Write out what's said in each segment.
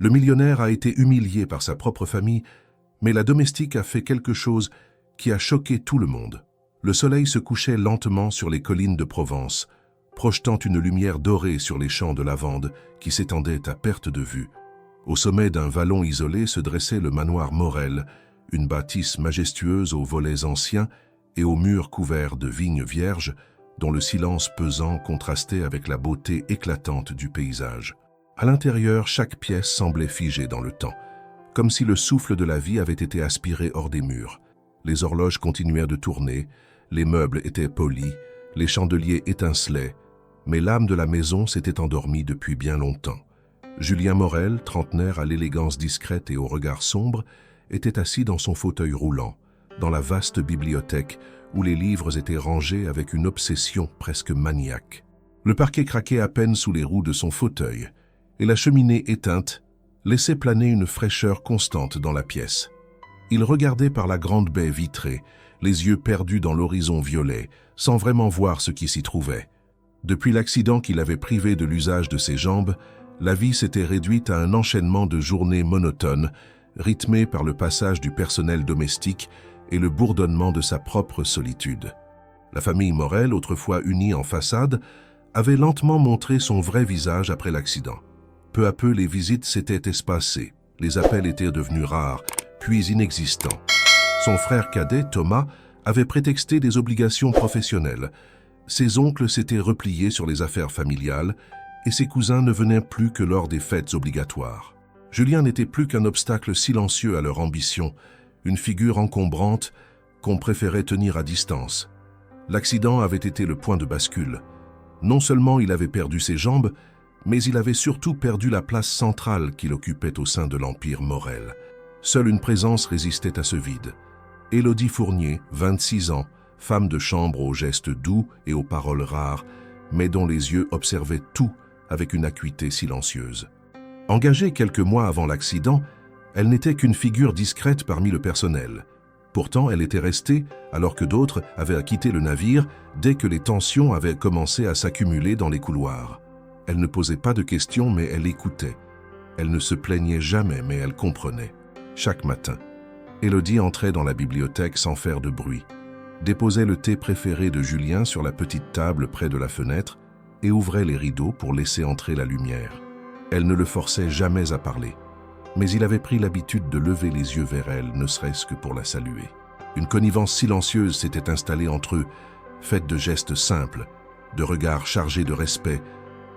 Le millionnaire a été humilié par sa propre famille, mais la domestique a fait quelque chose qui a choqué tout le monde. Le soleil se couchait lentement sur les collines de Provence, projetant une lumière dorée sur les champs de lavande qui s'étendaient à perte de vue. Au sommet d'un vallon isolé se dressait le manoir Morel, une bâtisse majestueuse aux volets anciens et aux murs couverts de vignes vierges, dont le silence pesant contrastait avec la beauté éclatante du paysage. À l'intérieur, chaque pièce semblait figée dans le temps, comme si le souffle de la vie avait été aspiré hors des murs. Les horloges continuèrent de tourner, les meubles étaient polis, les chandeliers étincelaient, mais l'âme de la maison s'était endormie depuis bien longtemps. Julien Morel, trentenaire à l'élégance discrète et au regard sombre, était assis dans son fauteuil roulant, dans la vaste bibliothèque où les livres étaient rangés avec une obsession presque maniaque. Le parquet craquait à peine sous les roues de son fauteuil, et la cheminée éteinte laissait planer une fraîcheur constante dans la pièce. Il regardait par la grande baie vitrée, les yeux perdus dans l'horizon violet, sans vraiment voir ce qui s'y trouvait. Depuis l'accident qui l'avait privé de l'usage de ses jambes, la vie s'était réduite à un enchaînement de journées monotones, rythmées par le passage du personnel domestique et le bourdonnement de sa propre solitude. La famille Morel, autrefois unie en façade, avait lentement montré son vrai visage après l'accident. Peu à peu, les visites s'étaient espacées, les appels étaient devenus rares, puis inexistants. Son frère cadet, Thomas, avait prétexté des obligations professionnelles. Ses oncles s'étaient repliés sur les affaires familiales et ses cousins ne venaient plus que lors des fêtes obligatoires. Julien n'était plus qu'un obstacle silencieux à leur ambition, une figure encombrante qu'on préférait tenir à distance. L'accident avait été le point de bascule. Non seulement il avait perdu ses jambes, mais il avait surtout perdu la place centrale qu'il occupait au sein de l'Empire Morel. Seule une présence résistait à ce vide. Élodie Fournier, 26 ans, femme de chambre aux gestes doux et aux paroles rares, mais dont les yeux observaient tout avec une acuité silencieuse. Engagée quelques mois avant l'accident, elle n'était qu'une figure discrète parmi le personnel. Pourtant, elle était restée, alors que d'autres avaient quitté le navire dès que les tensions avaient commencé à s'accumuler dans les couloirs. Elle ne posait pas de questions, mais elle écoutait. Elle ne se plaignait jamais, mais elle comprenait. Chaque matin, Élodie entrait dans la bibliothèque sans faire de bruit, déposait le thé préféré de Julien sur la petite table près de la fenêtre et ouvrait les rideaux pour laisser entrer la lumière. Elle ne le forçait jamais à parler, mais il avait pris l'habitude de lever les yeux vers elle, ne serait-ce que pour la saluer. Une connivence silencieuse s'était installée entre eux, faite de gestes simples, de regards chargés de respect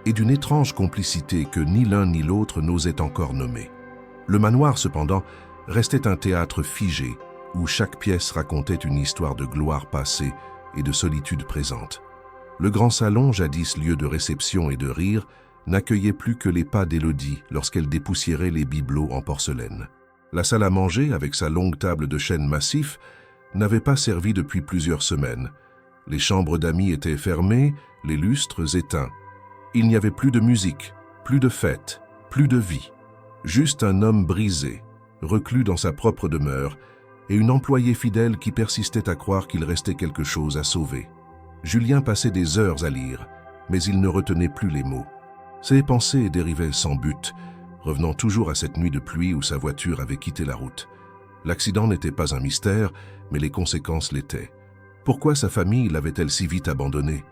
et d'une étrange complicité que ni l'un ni l'autre n'osait encore nommer. Le manoir, cependant, restait un théâtre figé, où chaque pièce racontait une histoire de gloire passée et de solitude présente. Le grand salon, jadis lieu de réception et de rire, n'accueillait plus que les pas d'Élodie lorsqu'elle dépoussiérait les bibelots en porcelaine. La salle à manger, avec sa longue table de chêne massif, n'avait pas servi depuis plusieurs semaines. Les chambres d'amis étaient fermées, les lustres éteints. Il n'y avait plus de musique, plus de fête, plus de vie. Juste un homme brisé, reclus dans sa propre demeure, et une employée fidèle qui persistait à croire qu'il restait quelque chose à sauver. Julien passait des heures à lire, mais il ne retenait plus les mots. Ses pensées dérivaient sans but, revenant toujours à cette nuit de pluie où sa voiture avait quitté la route. L'accident n'était pas un mystère, mais les conséquences l'étaient. Pourquoi sa famille l'avait-elle si vite abandonné?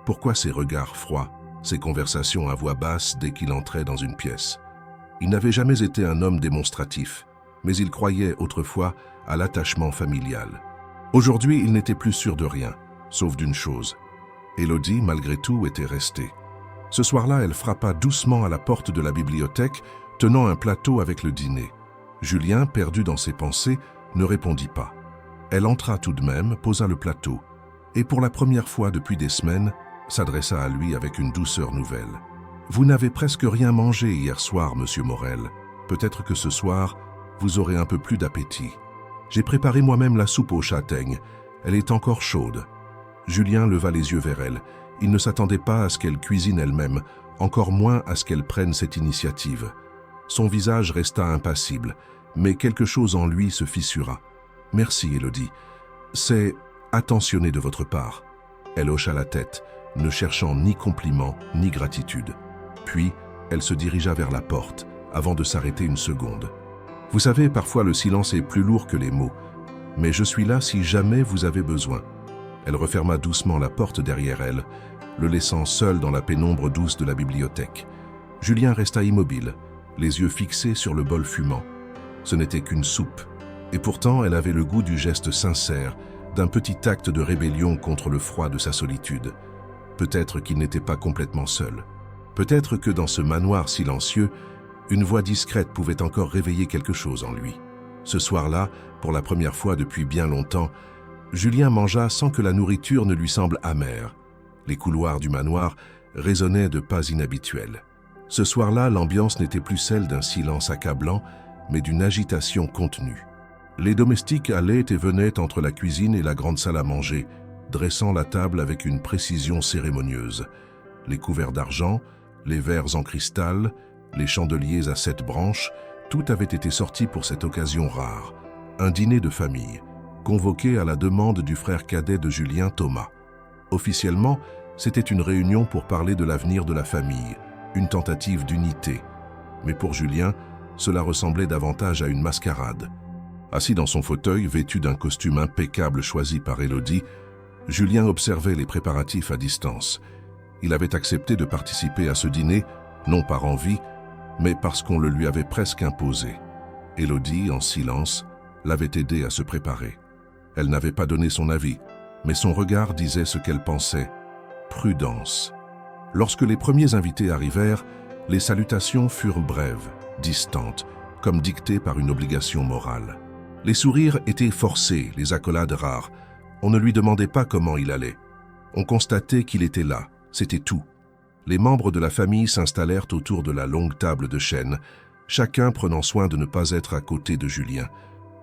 Pourquoi ses regards froids, ses conversations à voix basse dès qu'il entrait dans une pièce? Il n'avait jamais été un homme démonstratif, mais il croyait autrefois à l'attachement familial. Aujourd'hui, il n'était plus sûr de rien, sauf d'une chose. Élodie, malgré tout, était restée. Ce soir-là, elle frappa doucement à la porte de la bibliothèque, tenant un plateau avec le dîner. Julien, perdu dans ses pensées, ne répondit pas. Elle entra tout de même, posa le plateau, et pour la première fois depuis des semaines, s'adressa à lui avec une douceur nouvelle. « Vous n'avez presque rien mangé hier soir, monsieur Morel. Peut-être que ce soir, vous aurez un peu plus d'appétit. J'ai préparé moi-même la soupe aux châtaignes. Elle est encore chaude. » Julien leva les yeux vers elle. Il ne s'attendait pas à ce qu'elle cuisine elle-même, encore moins à ce qu'elle prenne cette initiative. Son visage resta impassible, mais quelque chose en lui se fissura. « Merci, Élodie. C'est attentionné de votre part. » Elle hocha la tête, ne cherchant ni compliment ni gratitude. Puis, elle se dirigea vers la porte, avant de s'arrêter une seconde. « Vous savez, parfois le silence est plus lourd que les mots, mais je suis là si jamais vous avez besoin. » Elle referma doucement la porte derrière elle, le laissant seul dans la pénombre douce de la bibliothèque. Julien resta immobile, les yeux fixés sur le bol fumant. Ce n'était qu'une soupe, et pourtant elle avait le goût du geste sincère, d'un petit acte de rébellion contre le froid de sa solitude. Peut-être qu'il n'était pas complètement seul. Peut-être que dans ce manoir silencieux, une voix discrète pouvait encore réveiller quelque chose en lui. Ce soir-là, pour la première fois depuis bien longtemps, Julien mangea sans que la nourriture ne lui semble amère. Les couloirs du manoir résonnaient de pas inhabituels. Ce soir-là, l'ambiance n'était plus celle d'un silence accablant, mais d'une agitation contenue. Les domestiques allaient et venaient entre la cuisine et la grande salle à manger, dressant la table avec une précision cérémonieuse. Les couverts d'argent, les verres en cristal, les chandeliers à 7 branches, tout avait été sorti pour cette occasion rare. Un dîner de famille, convoqué à la demande du frère cadet de Julien, Thomas. Officiellement, c'était une réunion pour parler de l'avenir de la famille, une tentative d'unité. Mais pour Julien, cela ressemblait davantage à une mascarade. Assis dans son fauteuil, vêtu d'un costume impeccable choisi par Élodie, Julien observait les préparatifs à distance. Il avait accepté de participer à ce dîner, non par envie, mais parce qu'on le lui avait presque imposé. Élodie, en silence, l'avait aidé à se préparer. Elle n'avait pas donné son avis, mais son regard disait ce qu'elle pensait. Prudence. Lorsque les premiers invités arrivèrent, les salutations furent brèves, distantes, comme dictées par une obligation morale. Les sourires étaient forcés, les accolades rares. On ne lui demandait pas comment il allait. On constatait qu'il était là, c'était tout. Les membres de la famille s'installèrent autour de la longue table de chêne, chacun prenant soin de ne pas être à côté de Julien.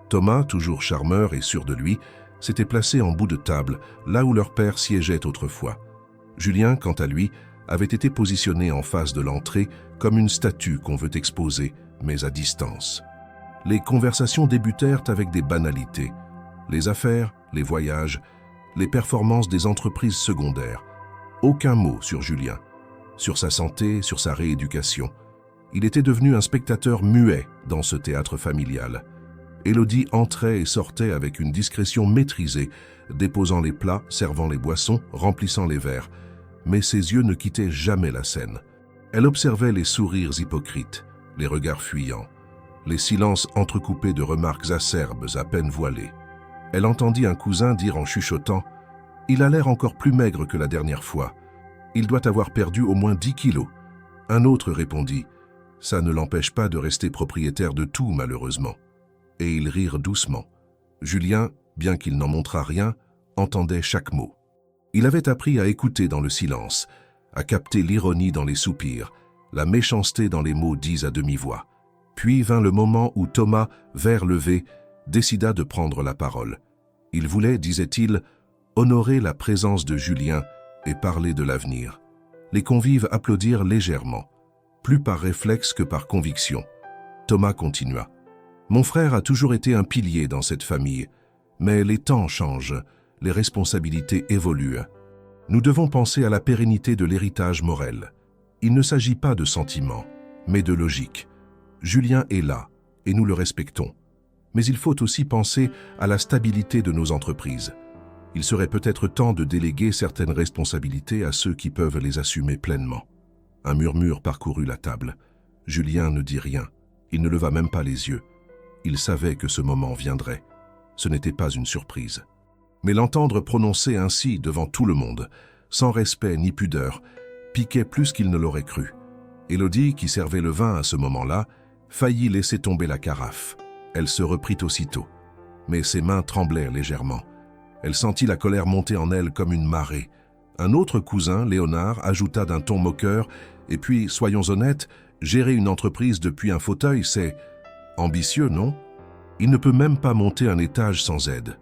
Thomas, toujours charmeur et sûr de lui, s'était placé en bout de table, là où leur père siégeait autrefois. Julien, quant à lui, avait été positionné en face de l'entrée comme une statue qu'on veut exposer, mais à distance. Les conversations débutèrent avec des banalités. Les affaires, les voyages, les performances des entreprises secondaires. Aucun mot sur Julien, sur sa santé, sur sa rééducation. Il était devenu un spectateur muet dans ce théâtre familial. Élodie entrait et sortait avec une discrétion maîtrisée, déposant les plats, servant les boissons, remplissant les verres. Mais ses yeux ne quittaient jamais la scène. Elle observait les sourires hypocrites, les regards fuyants, les silences entrecoupés de remarques acerbes à peine voilées. Elle entendit un cousin dire en chuchotant « Il a l'air encore plus maigre que la dernière fois. Il doit avoir perdu au moins 10 kilos. » Un autre répondit « Ça ne l'empêche pas de rester propriétaire de tout, malheureusement. » Et ils rirent doucement. Julien, bien qu'il n'en montrât rien, entendait chaque mot. Il avait appris à écouter dans le silence, à capter l'ironie dans les soupirs, la méchanceté dans les mots dits à demi-voix. Puis vint le moment où Thomas, vert levé, décida de prendre la parole. Il voulait, disait-il, honorer la présence de Julien et parler de l'avenir. Les convives applaudirent légèrement, plus par réflexe que par conviction. Thomas continua. « Mon frère a toujours été un pilier dans cette famille, mais les temps changent, les responsabilités évoluent. Nous devons penser à la pérennité de l'héritage Morel. Il ne s'agit pas de sentiments, mais de logique. Julien est là, et nous le respectons. Mais il faut aussi penser à la stabilité de nos entreprises. Il serait peut-être temps de déléguer certaines responsabilités à ceux qui peuvent les assumer pleinement. » Un murmure parcourut la table. Julien ne dit rien. Il ne leva même pas les yeux. Il savait que ce moment viendrait. Ce n'était pas une surprise. Mais l'entendre prononcer ainsi devant tout le monde, sans respect ni pudeur, piquait plus qu'il ne l'aurait cru. Élodie, qui servait le vin à ce moment-là, faillit laisser tomber la carafe. Elle se reprit aussitôt. Mais ses mains tremblèrent légèrement. Elle sentit la colère monter en elle comme une marée. Un autre cousin, Léonard, ajouta d'un ton moqueur « Et puis, soyons honnêtes, gérer une entreprise depuis un fauteuil, c'est ambitieux, non ? Il ne peut même pas monter un étage sans aide.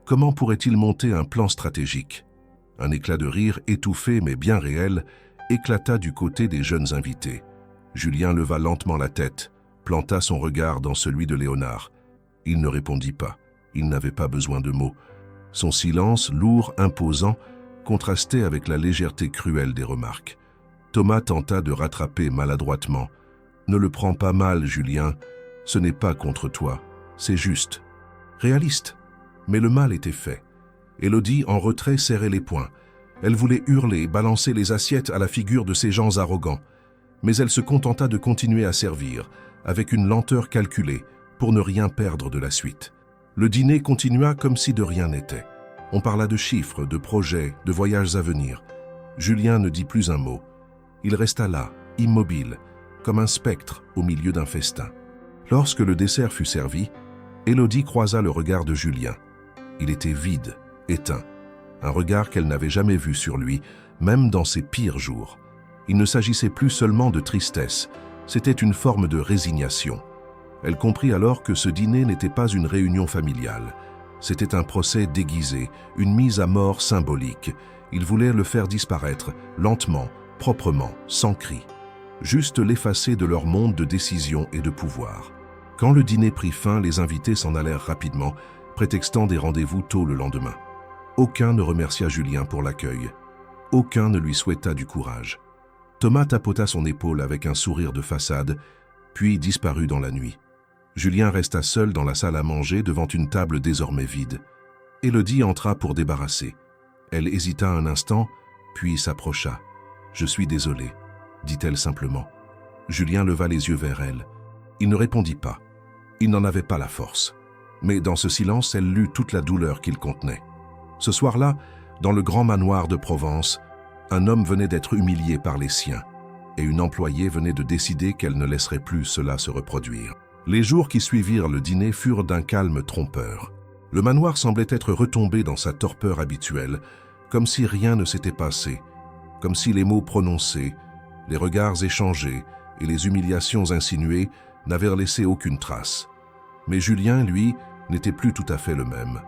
Comment pourrait-il monter un plan stratégique ?» Un éclat de rire étouffé mais bien réel éclata du côté des jeunes invités. Julien leva lentement la tête, planta son regard dans celui de Léonard. Il ne répondit pas. Il n'avait pas besoin de mots. Son silence, lourd, imposant, contrastait avec la légèreté cruelle des remarques. Thomas tenta de rattraper maladroitement. « Ne le prends pas mal, Julien. Ce n'est pas contre toi. C'est juste. Réaliste. Mais le mal était fait. Élodie, en retrait, serrait les poings. Elle voulait hurler, balancer les assiettes à la figure de ces gens arrogants. Mais elle se contenta de continuer à servir, avec une lenteur calculée, pour ne rien perdre de la suite. Le dîner continua comme si de rien n'était. On parla de chiffres, de projets, de voyages à venir. Julien ne dit plus un mot. Il resta là, immobile, comme un spectre au milieu d'un festin. Lorsque le dessert fut servi, Élodie croisa le regard de Julien. Il était vide, éteint. Un regard qu'elle n'avait jamais vu sur lui, même dans ses pires jours. Il ne s'agissait plus seulement de tristesse, c'était une forme de résignation. Elle comprit alors que ce dîner n'était pas une réunion familiale. C'était un procès déguisé, une mise à mort symbolique. Il voulait le faire disparaître, lentement, proprement, sans cri. Juste l'effacer de leur monde de décision et de pouvoir. Quand le dîner prit fin, les invités s'en allèrent rapidement, prétextant des rendez-vous tôt le lendemain. Aucun ne remercia Julien pour l'accueil. Aucun ne lui souhaita du courage. Thomas tapota son épaule avec un sourire de façade, puis disparut dans la nuit. Julien resta seul dans la salle à manger devant une table désormais vide. Élodie entra pour débarrasser. Elle hésita un instant, puis s'approcha. « Je suis désolée », dit-elle simplement. Julien leva les yeux vers elle. Il ne répondit pas. Il n'en avait pas la force. Mais dans ce silence, elle lut toute la douleur qu'il contenait. Ce soir-là, dans le grand manoir de Provence, un homme venait d'être humilié par les siens, et une employée venait de décider qu'elle ne laisserait plus cela se reproduire. Les jours qui suivirent le dîner furent d'un calme trompeur. Le manoir semblait être retombé dans sa torpeur habituelle, comme si rien ne s'était passé, comme si les mots prononcés, les regards échangés et les humiliations insinuées n'avaient laissé aucune trace. Mais Julien, lui, n'était plus tout à fait le même.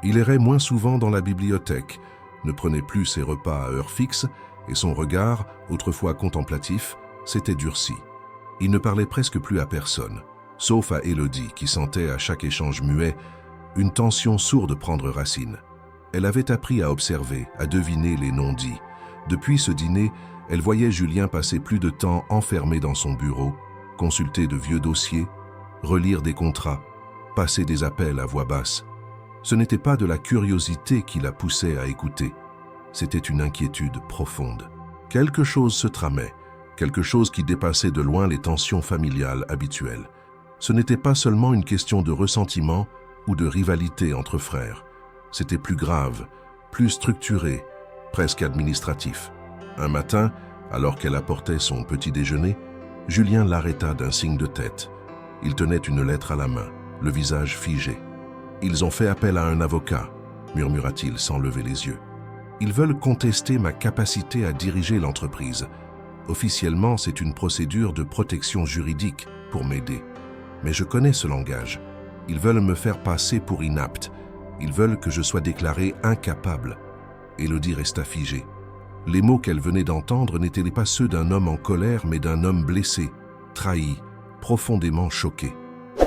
Il errait moins souvent dans la bibliothèque, ne prenait plus ses repas à heure fixe, et son regard, autrefois contemplatif, s'était durci. Il ne parlait presque plus à personne, sauf à Élodie, qui sentait à chaque échange muet une tension sourde prendre racine. Elle avait appris à observer, à deviner les non-dits. Depuis ce dîner, elle voyait Julien passer plus de temps enfermé dans son bureau, consulter de vieux dossiers, relire des contrats, passer des appels à voix basse. Ce n'était pas de la curiosité qui la poussait à écouter, c'était une inquiétude profonde. Quelque chose se tramait, quelque chose qui dépassait de loin les tensions familiales habituelles. Ce n'était pas seulement une question de ressentiment ou de rivalité entre frères. C'était plus grave, plus structuré, presque administratif. Un matin, alors qu'elle apportait son petit déjeuner, Julien l'arrêta d'un signe de tête. Il tenait une lettre à la main, le visage figé. « Ils ont fait appel à un avocat », murmura-t-il sans lever les yeux. « Ils veulent contester ma capacité à diriger l'entreprise. Officiellement, c'est une procédure de protection juridique pour m'aider. Mais je connais ce langage. Ils veulent me faire passer pour inapte. Ils veulent que je sois déclaré incapable. » Élodie resta figée. Les mots qu'elle venait d'entendre n'étaient pas ceux d'un homme en colère, mais d'un homme blessé, trahi, profondément choqué.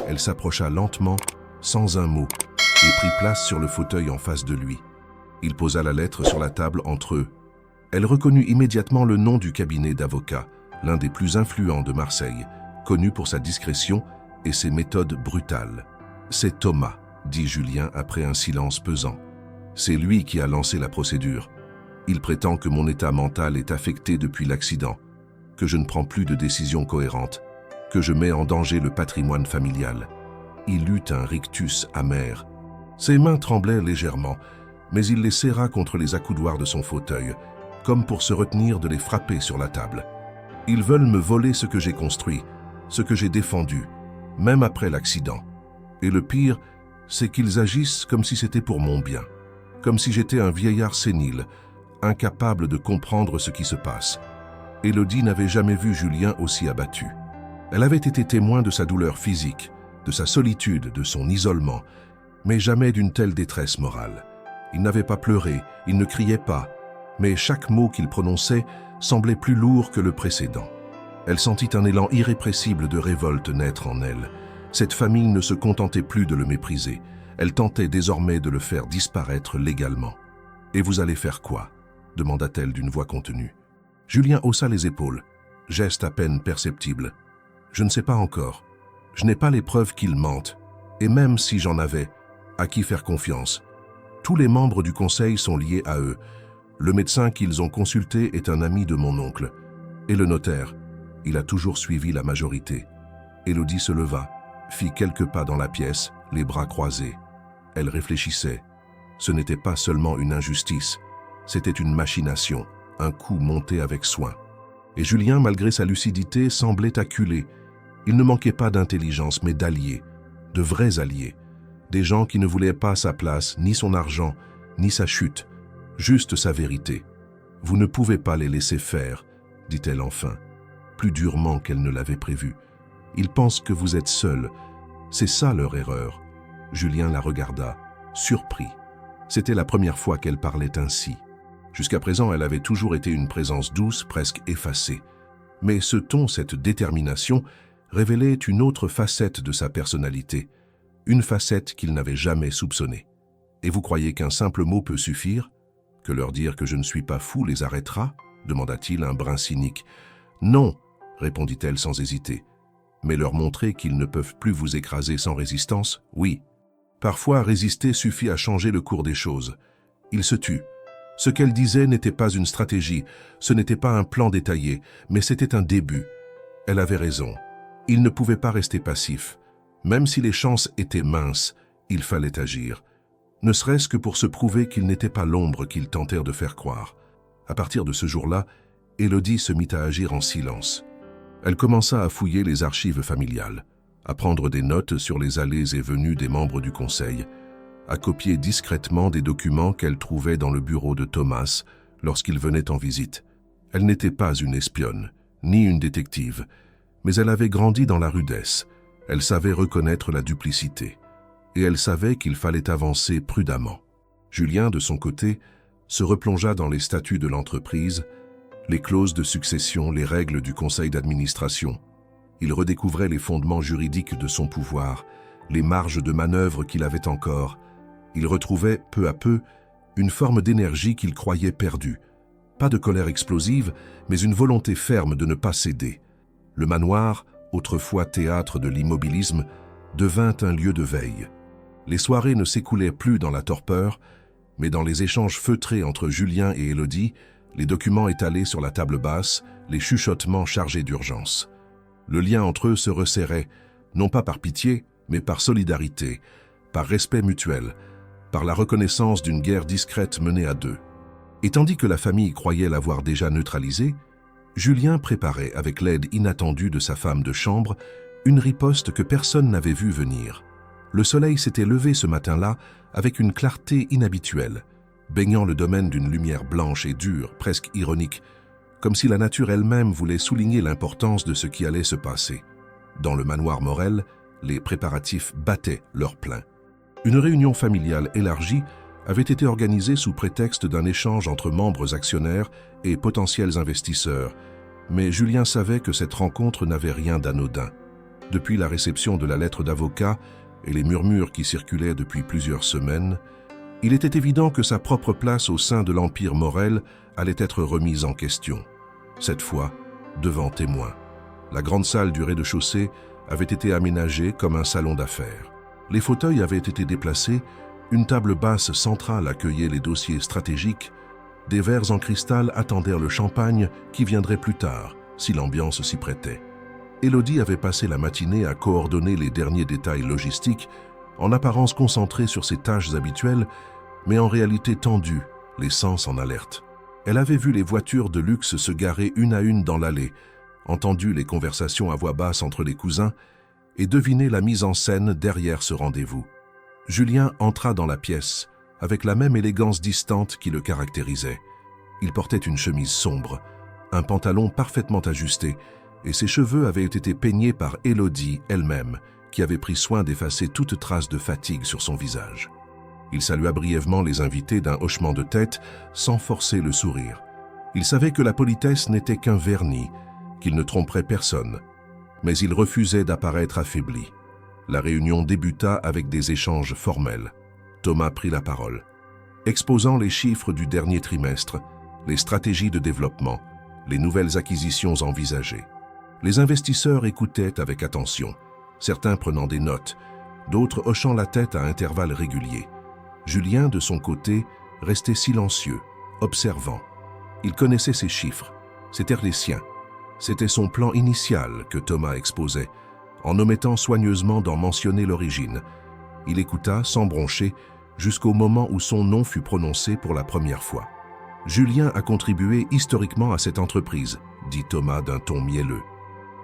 Elle s'approcha lentement, sans un mot, et prit place sur le fauteuil en face de lui. Il posa la lettre sur la table entre eux. Elle reconnut immédiatement le nom du cabinet d'avocats, l'un des plus influents de Marseille, connu pour sa discrétion et ses méthodes brutales. « C'est Thomas », dit Julien après un silence pesant. « C'est lui qui a lancé la procédure. Il prétend que mon état mental est affecté depuis l'accident, que je ne prends plus de décisions cohérentes, que je mets en danger le patrimoine familial. » Il eut un rictus amer. Ses mains tremblaient légèrement, mais il les serra contre les accoudoirs de son fauteuil, comme pour se retenir de les frapper sur la table. Ils veulent me voler ce que j'ai construit, ce que j'ai défendu, même après l'accident. Et le pire, c'est qu'ils agissent comme si c'était pour mon bien, comme si j'étais un vieillard sénile, incapable de comprendre ce qui se passe. Élodie n'avait jamais vu Julien aussi abattu. Elle avait été témoin de sa douleur physique, de sa solitude, de son isolement, mais jamais d'une telle détresse morale. Il n'avait pas pleuré, il ne criait pas, mais chaque mot qu'il prononçait semblait plus lourd que le précédent. Elle sentit un élan irrépressible de révolte naître en elle. Cette famille ne se contentait plus de le mépriser, elle tentait désormais de le faire disparaître légalement. « Et vous allez faire quoi ?» demanda-t-elle d'une voix contenue. Julien haussa les épaules, geste à peine perceptible. « Je ne sais pas encore. Je n'ai pas les preuves qu'ils mentent. Et même si j'en avais, à qui faire confiance? Tous les membres du conseil sont liés à eux. Le médecin qu'ils ont consulté est un ami de mon oncle. Et le notaire, il a toujours suivi la majorité. Élodie se leva, fit quelques pas dans la pièce, les bras croisés. Elle réfléchissait. Ce n'était pas seulement une injustice, c'était une machination, un coup monté avec soin. Et Julien, malgré sa lucidité, semblait acculé. Il ne manquait pas d'intelligence, mais d'alliés, de vrais alliés. Des gens qui ne voulaient pas sa place, ni son argent, ni sa chute, juste sa vérité. « Vous ne pouvez pas les laisser faire », dit-elle enfin, plus durement qu'elle ne l'avait prévu. « Ils pensent que vous êtes seul. C'est ça leur erreur. » Julien la regarda, surpris. C'était la première fois qu'elle parlait ainsi. Jusqu'à présent, elle avait toujours été une présence douce, presque effacée. Mais ce ton, cette détermination, révélait une autre facette de sa personnalité, une facette qu'il n'avait jamais soupçonnée. « Et vous croyez qu'un simple mot peut suffire? Que leur dire que je ne suis pas fou les arrêtera ?» demanda-t-il un brin cynique. « Non, répondit-elle sans hésiter. Mais leur montrer qu'ils ne peuvent plus vous écraser sans résistance, oui. Parfois, résister suffit à changer le cours des choses. » Il se tut. Ce qu'elle disait n'était pas une stratégie, ce n'était pas un plan détaillé, mais c'était un début. Elle avait raison. Il ne pouvait pas rester passif. Même si les chances étaient minces, il fallait agir. Ne serait-ce que pour se prouver qu'il n'était pas l'ombre qu'ils tentèrent de faire croire. À partir de ce jour-là, Élodie se mit à agir en silence. Elle commença à fouiller les archives familiales, à prendre des notes sur les allées et venues des membres du conseil, à copier discrètement des documents qu'elle trouvait dans le bureau de Thomas lorsqu'il venait en visite. Elle n'était pas une espionne, ni une détective, mais elle avait grandi dans la rudesse. Elle savait reconnaître la duplicité. Et elle savait qu'il fallait avancer prudemment. Julien, de son côté, se replongea dans les statuts de l'entreprise, les clauses de succession, les règles du conseil d'administration. Il redécouvrait les fondements juridiques de son pouvoir, les marges de manœuvre qu'il avait encore. Il retrouvait, peu à peu, une forme d'énergie qu'il croyait perdue. Pas de colère explosive, mais une volonté ferme de ne pas céder. Le manoir, autrefois théâtre de l'immobilisme, devint un lieu de veille. Les soirées ne s'écoulaient plus dans la torpeur, mais dans les échanges feutrés entre Julien et Élodie, les documents étalés sur la table basse, les chuchotements chargés d'urgence. Le lien entre eux se resserrait, non pas par pitié, mais par solidarité, par respect mutuel, par la reconnaissance d'une guerre discrète menée à deux. Et tandis que la famille croyait l'avoir déjà neutralisé, Julien préparait, avec l'aide inattendue de sa femme de chambre, une riposte que personne n'avait vue venir. Le soleil s'était levé ce matin-là avec une clarté inhabituelle, baignant le domaine d'une lumière blanche et dure, presque ironique, comme si la nature elle-même voulait souligner l'importance de ce qui allait se passer. Dans le manoir Morel, les préparatifs battaient leur plein. Une réunion familiale élargie avait été organisée sous prétexte d'un échange entre membres actionnaires et potentiels investisseurs, mais Julien savait que cette rencontre n'avait rien d'anodin. Depuis la réception de la lettre d'avocat et les murmures qui circulaient depuis plusieurs semaines, il était évident que sa propre place au sein de l'Empire Morel allait être remise en question. Cette fois, devant témoins. La grande salle du rez-de-chaussée avait été aménagée comme un salon d'affaires. Les fauteuils avaient été déplacés, une table basse centrale accueillait les dossiers stratégiques, des verres en cristal attendèrent le champagne qui viendrait plus tard, si l'ambiance s'y prêtait. Élodie avait passé la matinée à coordonner les derniers détails logistiques, en apparence concentrée sur ses tâches habituelles, mais en réalité tendue, les sens en alerte. Elle avait vu les voitures de luxe se garer une à une dans l'allée, entendu les conversations à voix basse entre les cousins et deviné la mise en scène derrière ce rendez-vous. Julien entra dans la pièce, avec la même élégance distante qui le caractérisait. Il portait une chemise sombre, un pantalon parfaitement ajusté, et ses cheveux avaient été peignés par Élodie elle-même, qui avait pris soin d'effacer toute trace de fatigue sur son visage. Il salua brièvement les invités d'un hochement de tête, sans forcer le sourire. Il savait que la politesse n'était qu'un vernis, qu'il ne tromperait personne, mais il refusait d'apparaître affaibli. La réunion débuta avec des échanges formels. Thomas prit la parole, exposant les chiffres du dernier trimestre, les stratégies de développement, les nouvelles acquisitions envisagées. Les investisseurs écoutaient avec attention, certains prenant des notes, d'autres hochant la tête à intervalles réguliers. Julien, de son côté, restait silencieux, observant. Il connaissait ses chiffres, c'étaient les siens. C'était son plan initial que Thomas exposait, en omettant soigneusement d'en mentionner l'origine. Il écouta, sans broncher, jusqu'au moment où son nom fut prononcé pour la première fois. « Julien a contribué historiquement à cette entreprise », dit Thomas d'un ton mielleux.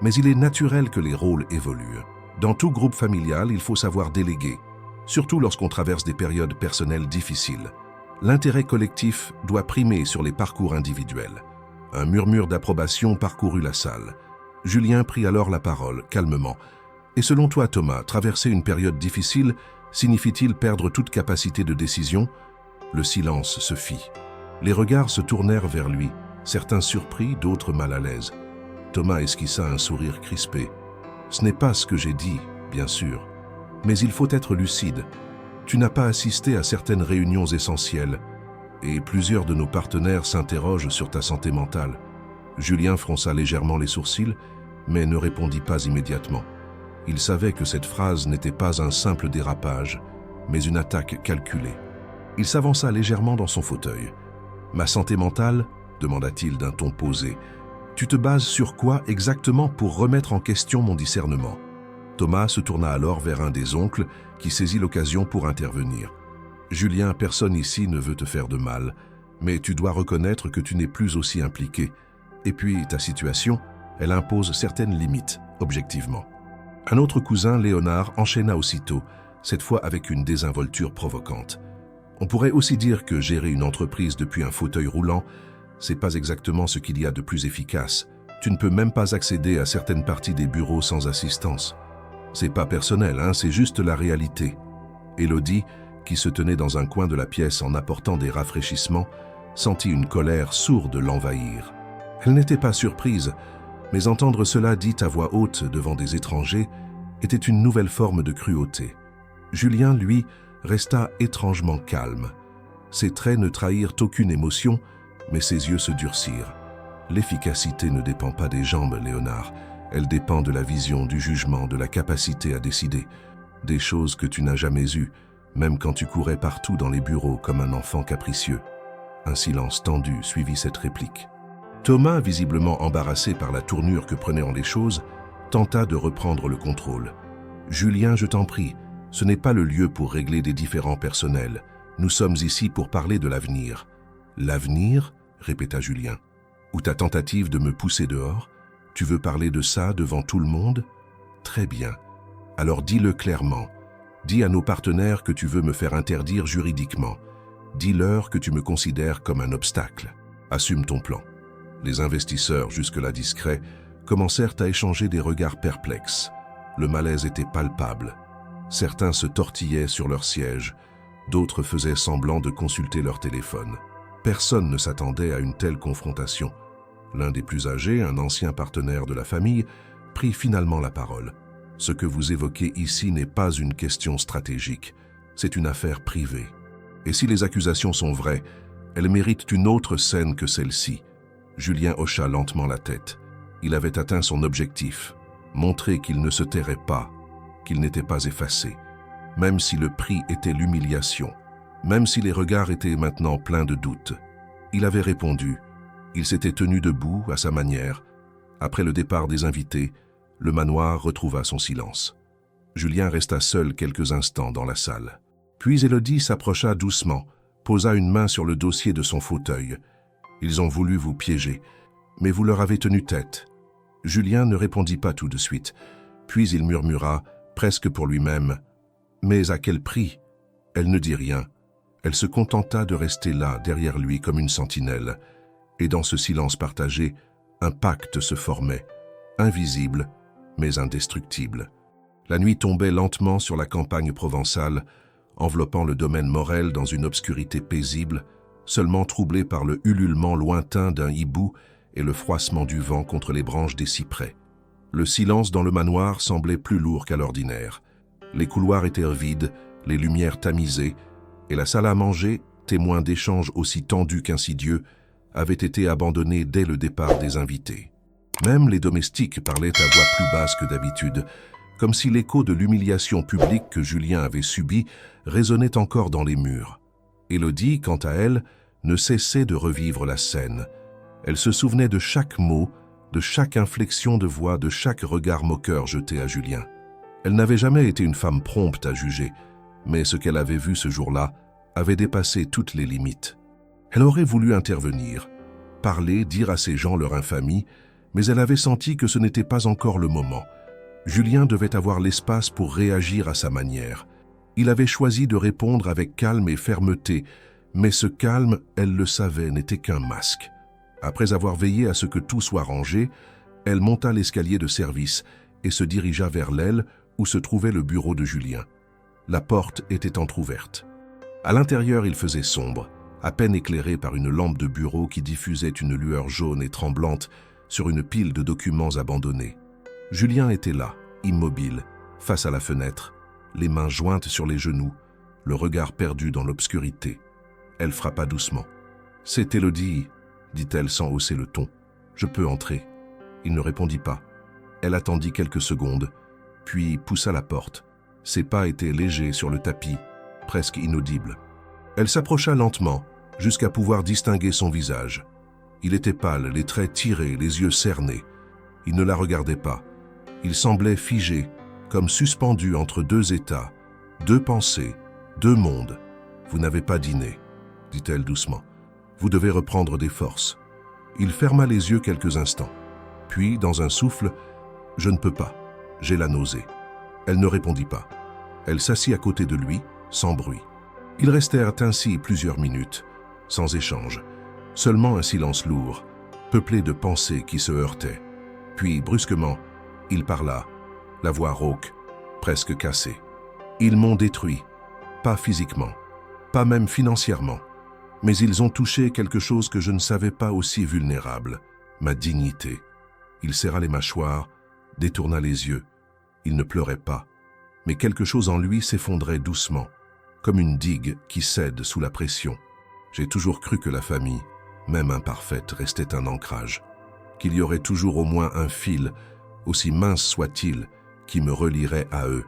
Mais il est naturel que les rôles évoluent. Dans tout groupe familial, il faut savoir déléguer, surtout lorsqu'on traverse des périodes personnelles difficiles. L'intérêt collectif doit primer sur les parcours individuels. Un murmure d'approbation parcourut la salle. Julien prit alors la parole, calmement. « Et selon toi, Thomas, traverser une période difficile signifie-t-il perdre toute capacité de décision ?» Le silence se fit. Les regards se tournèrent vers lui, certains surpris, d'autres mal à l'aise. Thomas esquissa un sourire crispé. « Ce n'est pas ce que j'ai dit, bien sûr. Mais il faut être lucide. Tu n'as pas assisté à certaines réunions essentielles, et plusieurs de nos partenaires s'interrogent sur ta santé mentale. » Julien fronça légèrement les sourcils, mais ne répondit pas immédiatement. Il savait que cette phrase n'était pas un simple dérapage, mais une attaque calculée. Il s'avança légèrement dans son fauteuil. « Ma santé mentale ?» demanda-t-il d'un ton posé. « Tu te bases sur quoi exactement pour remettre en question mon discernement ?» Thomas se tourna alors vers un des oncles qui saisit l'occasion pour intervenir. « Julien, personne ici ne veut te faire de mal, mais tu dois reconnaître que tu n'es plus aussi impliqué. Et puis, ta situation, elle impose certaines limites, objectivement. » Un autre cousin, Léonard, enchaîna aussitôt, cette fois avec une désinvolture provocante. « On pourrait aussi dire que gérer une entreprise depuis un fauteuil roulant, c'est pas exactement ce qu'il y a de plus efficace. Tu ne peux même pas accéder à certaines parties des bureaux sans assistance. C'est pas personnel, hein, c'est juste la réalité. » Élodie, qui se tenait dans un coin de la pièce en apportant des rafraîchissements, sentit une colère sourde l'envahir. Elle n'était pas surprise, mais entendre cela dit à voix haute devant des étrangers était une nouvelle forme de cruauté. Julien, lui, resta étrangement calme. Ses traits ne trahirent aucune émotion, mais ses yeux se durcirent. L'efficacité ne dépend pas des jambes, Léonard. Elle dépend de la vision, du jugement, de la capacité à décider. Des choses que tu n'as jamais eues, même quand tu courais partout dans les bureaux comme un enfant capricieux. Un silence tendu suivit cette réplique. Thomas, visiblement embarrassé par la tournure que prenaient les choses, tenta de reprendre le contrôle. « Julien, je t'en prie, ce n'est pas le lieu pour régler des différends personnels. Nous sommes ici pour parler de l'avenir. »« L'avenir ?» répéta Julien. « Ou ta tentative de me pousser dehors? Tu veux parler de ça devant tout le monde? Très bien. Alors dis-le clairement. Dis à nos partenaires que tu veux me faire interdire juridiquement. Dis-leur que tu me considères comme un obstacle. Assume ton plan. » Les investisseurs, jusque-là discrets, commencèrent à échanger des regards perplexes. Le malaise était palpable. Certains se tortillaient sur leur siège, d'autres faisaient semblant de consulter leur téléphone. Personne ne s'attendait à une telle confrontation. L'un des plus âgés, un ancien partenaire de la famille, prit finalement la parole. « Ce que vous évoquez ici n'est pas une question stratégique, c'est une affaire privée. Et si les accusations sont vraies, elles méritent une autre scène que celle-ci. » Julien hocha lentement la tête. Il avait atteint son objectif, montrer qu'il ne se tairait pas, qu'il n'était pas effacé, même si le prix était l'humiliation, même si les regards étaient maintenant pleins de doutes. Il avait répondu. Il s'était tenu debout à sa manière. Après le départ des invités, le manoir retrouva son silence. Julien resta seul quelques instants dans la salle. Puis Élodie s'approcha doucement, posa une main sur le dossier de son fauteuil. « Ils ont voulu vous piéger, mais vous leur avez tenu tête. » Julien ne répondit pas tout de suite, puis il murmura, presque pour lui-même, « Mais à quel prix ?» Elle ne dit rien. Elle se contenta de rester là, derrière lui, comme une sentinelle. Et dans ce silence partagé, un pacte se formait, invisible, mais indestructible. La nuit tombait lentement sur la campagne provençale, enveloppant le domaine Morel dans une obscurité paisible, seulement troublée par le ululement lointain d'un hibou et le froissement du vent contre les branches des cyprès. Le silence dans le manoir semblait plus lourd qu'à l'ordinaire. Les couloirs étaient vides, les lumières tamisées, et la salle à manger, témoin d'échanges aussi tendus qu'insidieux, avait été abandonnée dès le départ des invités. Même les domestiques parlaient à voix plus basse que d'habitude, comme si l'écho de l'humiliation publique que Julien avait subie résonnait encore dans les murs. Élodie, quant à elle, ne cessait de revivre la scène. Elle se souvenait de chaque mot, de chaque inflexion de voix, de chaque regard moqueur jeté à Julien. Elle n'avait jamais été une femme prompte à juger, mais ce qu'elle avait vu ce jour-là avait dépassé toutes les limites. Elle aurait voulu intervenir, parler, dire à ces gens leur infamie, mais elle avait senti que ce n'était pas encore le moment. Julien devait avoir l'espace pour réagir à sa manière. Il avait choisi de répondre avec calme et fermeté, mais ce calme, elle le savait, n'était qu'un masque. Après avoir veillé à ce que tout soit rangé, elle monta l'escalier de service et se dirigea vers l'aile où se trouvait le bureau de Julien. La porte était entr'ouverte. À l'intérieur, il faisait sombre, à peine éclairé par une lampe de bureau qui diffusait une lueur jaune et tremblante sur une pile de documents abandonnés. Julien était là, immobile, face à la fenêtre, les mains jointes sur les genoux, le regard perdu dans l'obscurité. Elle frappa doucement. « C'est Élodie », dit-elle sans hausser le ton. « Je peux entrer ?» Il ne répondit pas. Elle attendit quelques secondes, puis poussa la porte. Ses pas étaient légers sur le tapis, presque inaudibles. Elle s'approcha lentement, jusqu'à pouvoir distinguer son visage. Il était pâle, les traits tirés, les yeux cernés. Il ne la regardait pas. Il semblait figé, comme suspendu entre deux états, deux pensées, deux mondes. « Vous n'avez pas dîné », dit-elle doucement. « Vous devez reprendre des forces. » Il ferma les yeux quelques instants. Puis, dans un souffle, « Je ne peux pas. J'ai la nausée. » Elle ne répondit pas. Elle s'assit à côté de lui, sans bruit. Ils restèrent ainsi plusieurs minutes, sans échange. Seulement un silence lourd, peuplé de pensées qui se heurtaient. Puis, brusquement, il parla, la voix rauque, presque cassée. « Ils m'ont détruit, pas physiquement, pas même financièrement, mais ils ont touché quelque chose que je ne savais pas aussi vulnérable, ma dignité. » Il serra les mâchoires, détourna les yeux. Il ne pleurait pas, mais quelque chose en lui s'effondrait doucement, comme une digue qui cède sous la pression. J'ai toujours cru que la famille, même imparfaite, restait un ancrage, qu'il y aurait toujours au moins un fil, aussi mince soit-il, qui me relierait à eux.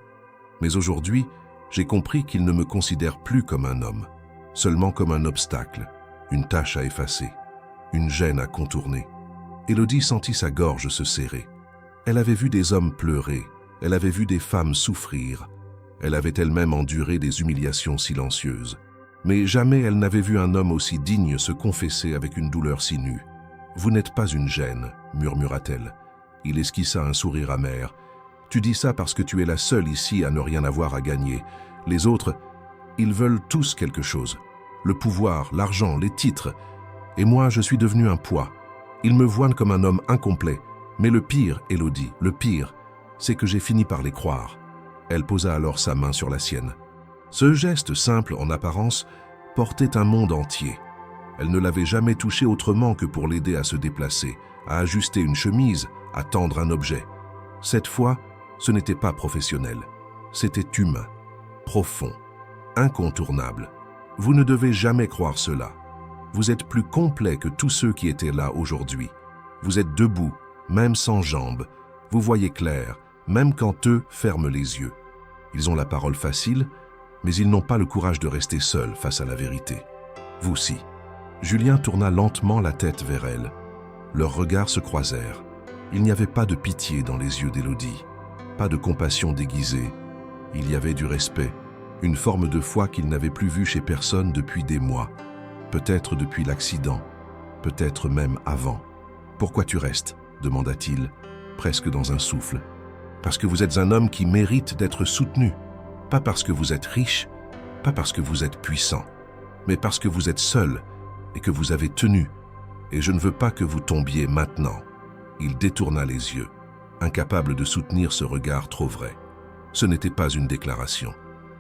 Mais aujourd'hui, j'ai compris qu'ils ne me considèrent plus comme un homme, seulement comme un obstacle, une tâche à effacer, une gêne à contourner. Élodie sentit sa gorge se serrer. Elle avait vu des hommes pleurer, elle avait vu des femmes souffrir, elle avait elle-même enduré des humiliations silencieuses. Mais jamais elle n'avait vu un homme aussi digne se confesser avec une douleur si nue. « Vous n'êtes pas une gêne », murmura-t-elle. Il esquissa un sourire amer. « Tu dis ça parce que tu es la seule ici à ne rien avoir à gagner. Les autres, ils veulent tous quelque chose. Le pouvoir, l'argent, les titres. Et moi, je suis devenu un poids. Ils me voient comme un homme incomplet. Mais le pire, Élodie, le pire, c'est que j'ai fini par les croire. » Elle posa alors sa main sur la sienne. Ce geste simple en apparence portait un monde entier. Elle ne l'avait jamais touché autrement que pour l'aider à se déplacer, à ajuster une chemise, à tendre un objet. Cette fois, ce n'était pas professionnel. C'était humain, profond, incontournable. Vous ne devez jamais croire cela. Vous êtes plus complet que tous ceux qui étaient là aujourd'hui. Vous êtes debout, même sans jambes. Vous voyez clair, même quand eux ferment les yeux. Ils ont la parole facile, mais ils n'ont pas le courage de rester seuls face à la vérité. Vous aussi. Julien tourna lentement la tête vers elle. Leurs regards se croisèrent. Il n'y avait pas de pitié dans les yeux d'Élodie, pas de compassion déguisée. Il y avait du respect, une forme de foi qu'il n'avait plus vue chez personne depuis des mois, peut-être depuis l'accident, peut-être même avant. « Pourquoi tu restes ?» demanda-t-il, presque dans un souffle. « Parce que vous êtes un homme qui mérite d'être soutenu, pas parce que vous êtes riche, pas parce que vous êtes puissant, mais parce que vous êtes seul et que vous avez tenu, et je ne veux pas que vous tombiez maintenant. » Il détourna les yeux, incapable de soutenir ce regard trop vrai. Ce n'était pas une déclaration,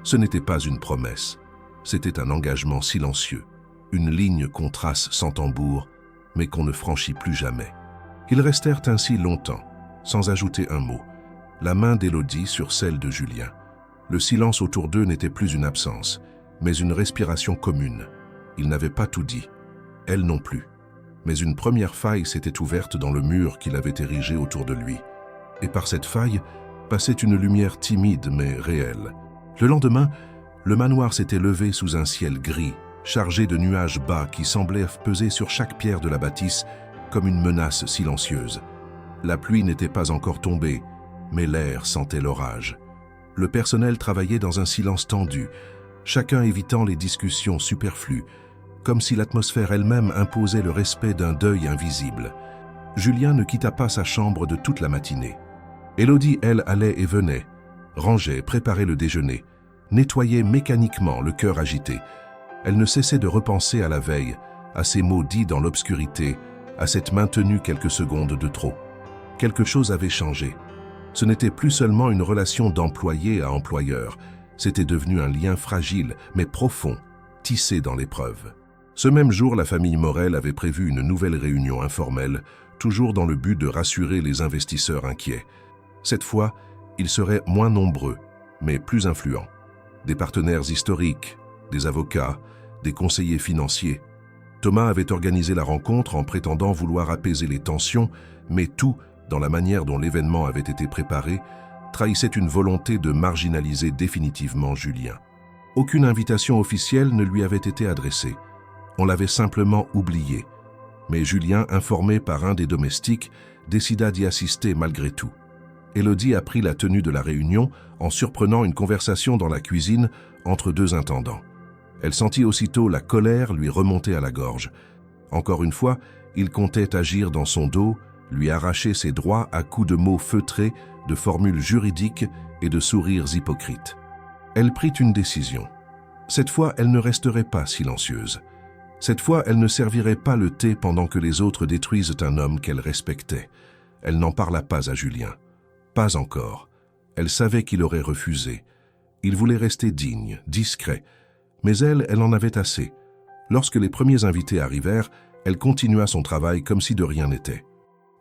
ce n'était pas une promesse, c'était un engagement silencieux, une ligne qu'on trace sans tambour, mais qu'on ne franchit plus jamais. Ils restèrent ainsi longtemps, sans ajouter un mot, la main d'Élodie sur celle de Julien. Le silence autour d'eux n'était plus une absence, mais une respiration commune. Ils n'avaient pas tout dit, elle non plus. Mais une première faille s'était ouverte dans le mur qu'il avait érigé autour de lui. Et par cette faille passait une lumière timide mais réelle. Le lendemain, le manoir s'était levé sous un ciel gris, chargé de nuages bas qui semblaient peser sur chaque pierre de la bâtisse comme une menace silencieuse. La pluie n'était pas encore tombée, mais l'air sentait l'orage. Le personnel travaillait dans un silence tendu, chacun évitant les discussions superflues, comme si l'atmosphère elle-même imposait le respect d'un deuil invisible. Julien ne quitta pas sa chambre de toute la matinée. Élodie, elle, allait et venait, rangeait, préparait le déjeuner, nettoyait mécaniquement le cœur agité. Elle ne cessait de repenser à la veille, à ces mots dits dans l'obscurité, à cette main tenue quelques secondes de trop. Quelque chose avait changé. Ce n'était plus seulement une relation d'employé à employeur, c'était devenu un lien fragile mais profond, tissé dans l'épreuve. Ce même jour, la famille Morel avait prévu une nouvelle réunion informelle, toujours dans le but de rassurer les investisseurs inquiets. Cette fois, ils seraient moins nombreux, mais plus influents. Des partenaires historiques, des avocats, des conseillers financiers. Thomas avait organisé la rencontre en prétendant vouloir apaiser les tensions, mais tout, dans la manière dont l'événement avait été préparé, trahissait une volonté de marginaliser définitivement Julien. Aucune invitation officielle ne lui avait été adressée. On l'avait simplement oublié. Mais Julien, informé par un des domestiques, décida d'y assister malgré tout. Élodie apprit la tenue de la réunion en surprenant une conversation dans la cuisine entre deux intendants. Elle sentit aussitôt la colère lui remonter à la gorge. Encore une fois, il comptait agir dans son dos, lui arracher ses droits à coups de mots feutrés, de formules juridiques et de sourires hypocrites. Elle prit une décision. Cette fois, elle ne resterait pas silencieuse. Cette fois, elle ne servirait pas le thé pendant que les autres détruisent un homme qu'elle respectait. Elle n'en parla pas à Julien. Pas encore. Elle savait qu'il aurait refusé. Il voulait rester digne, discret. Mais elle en avait assez. Lorsque les premiers invités arrivèrent, elle continua son travail comme si de rien n'était.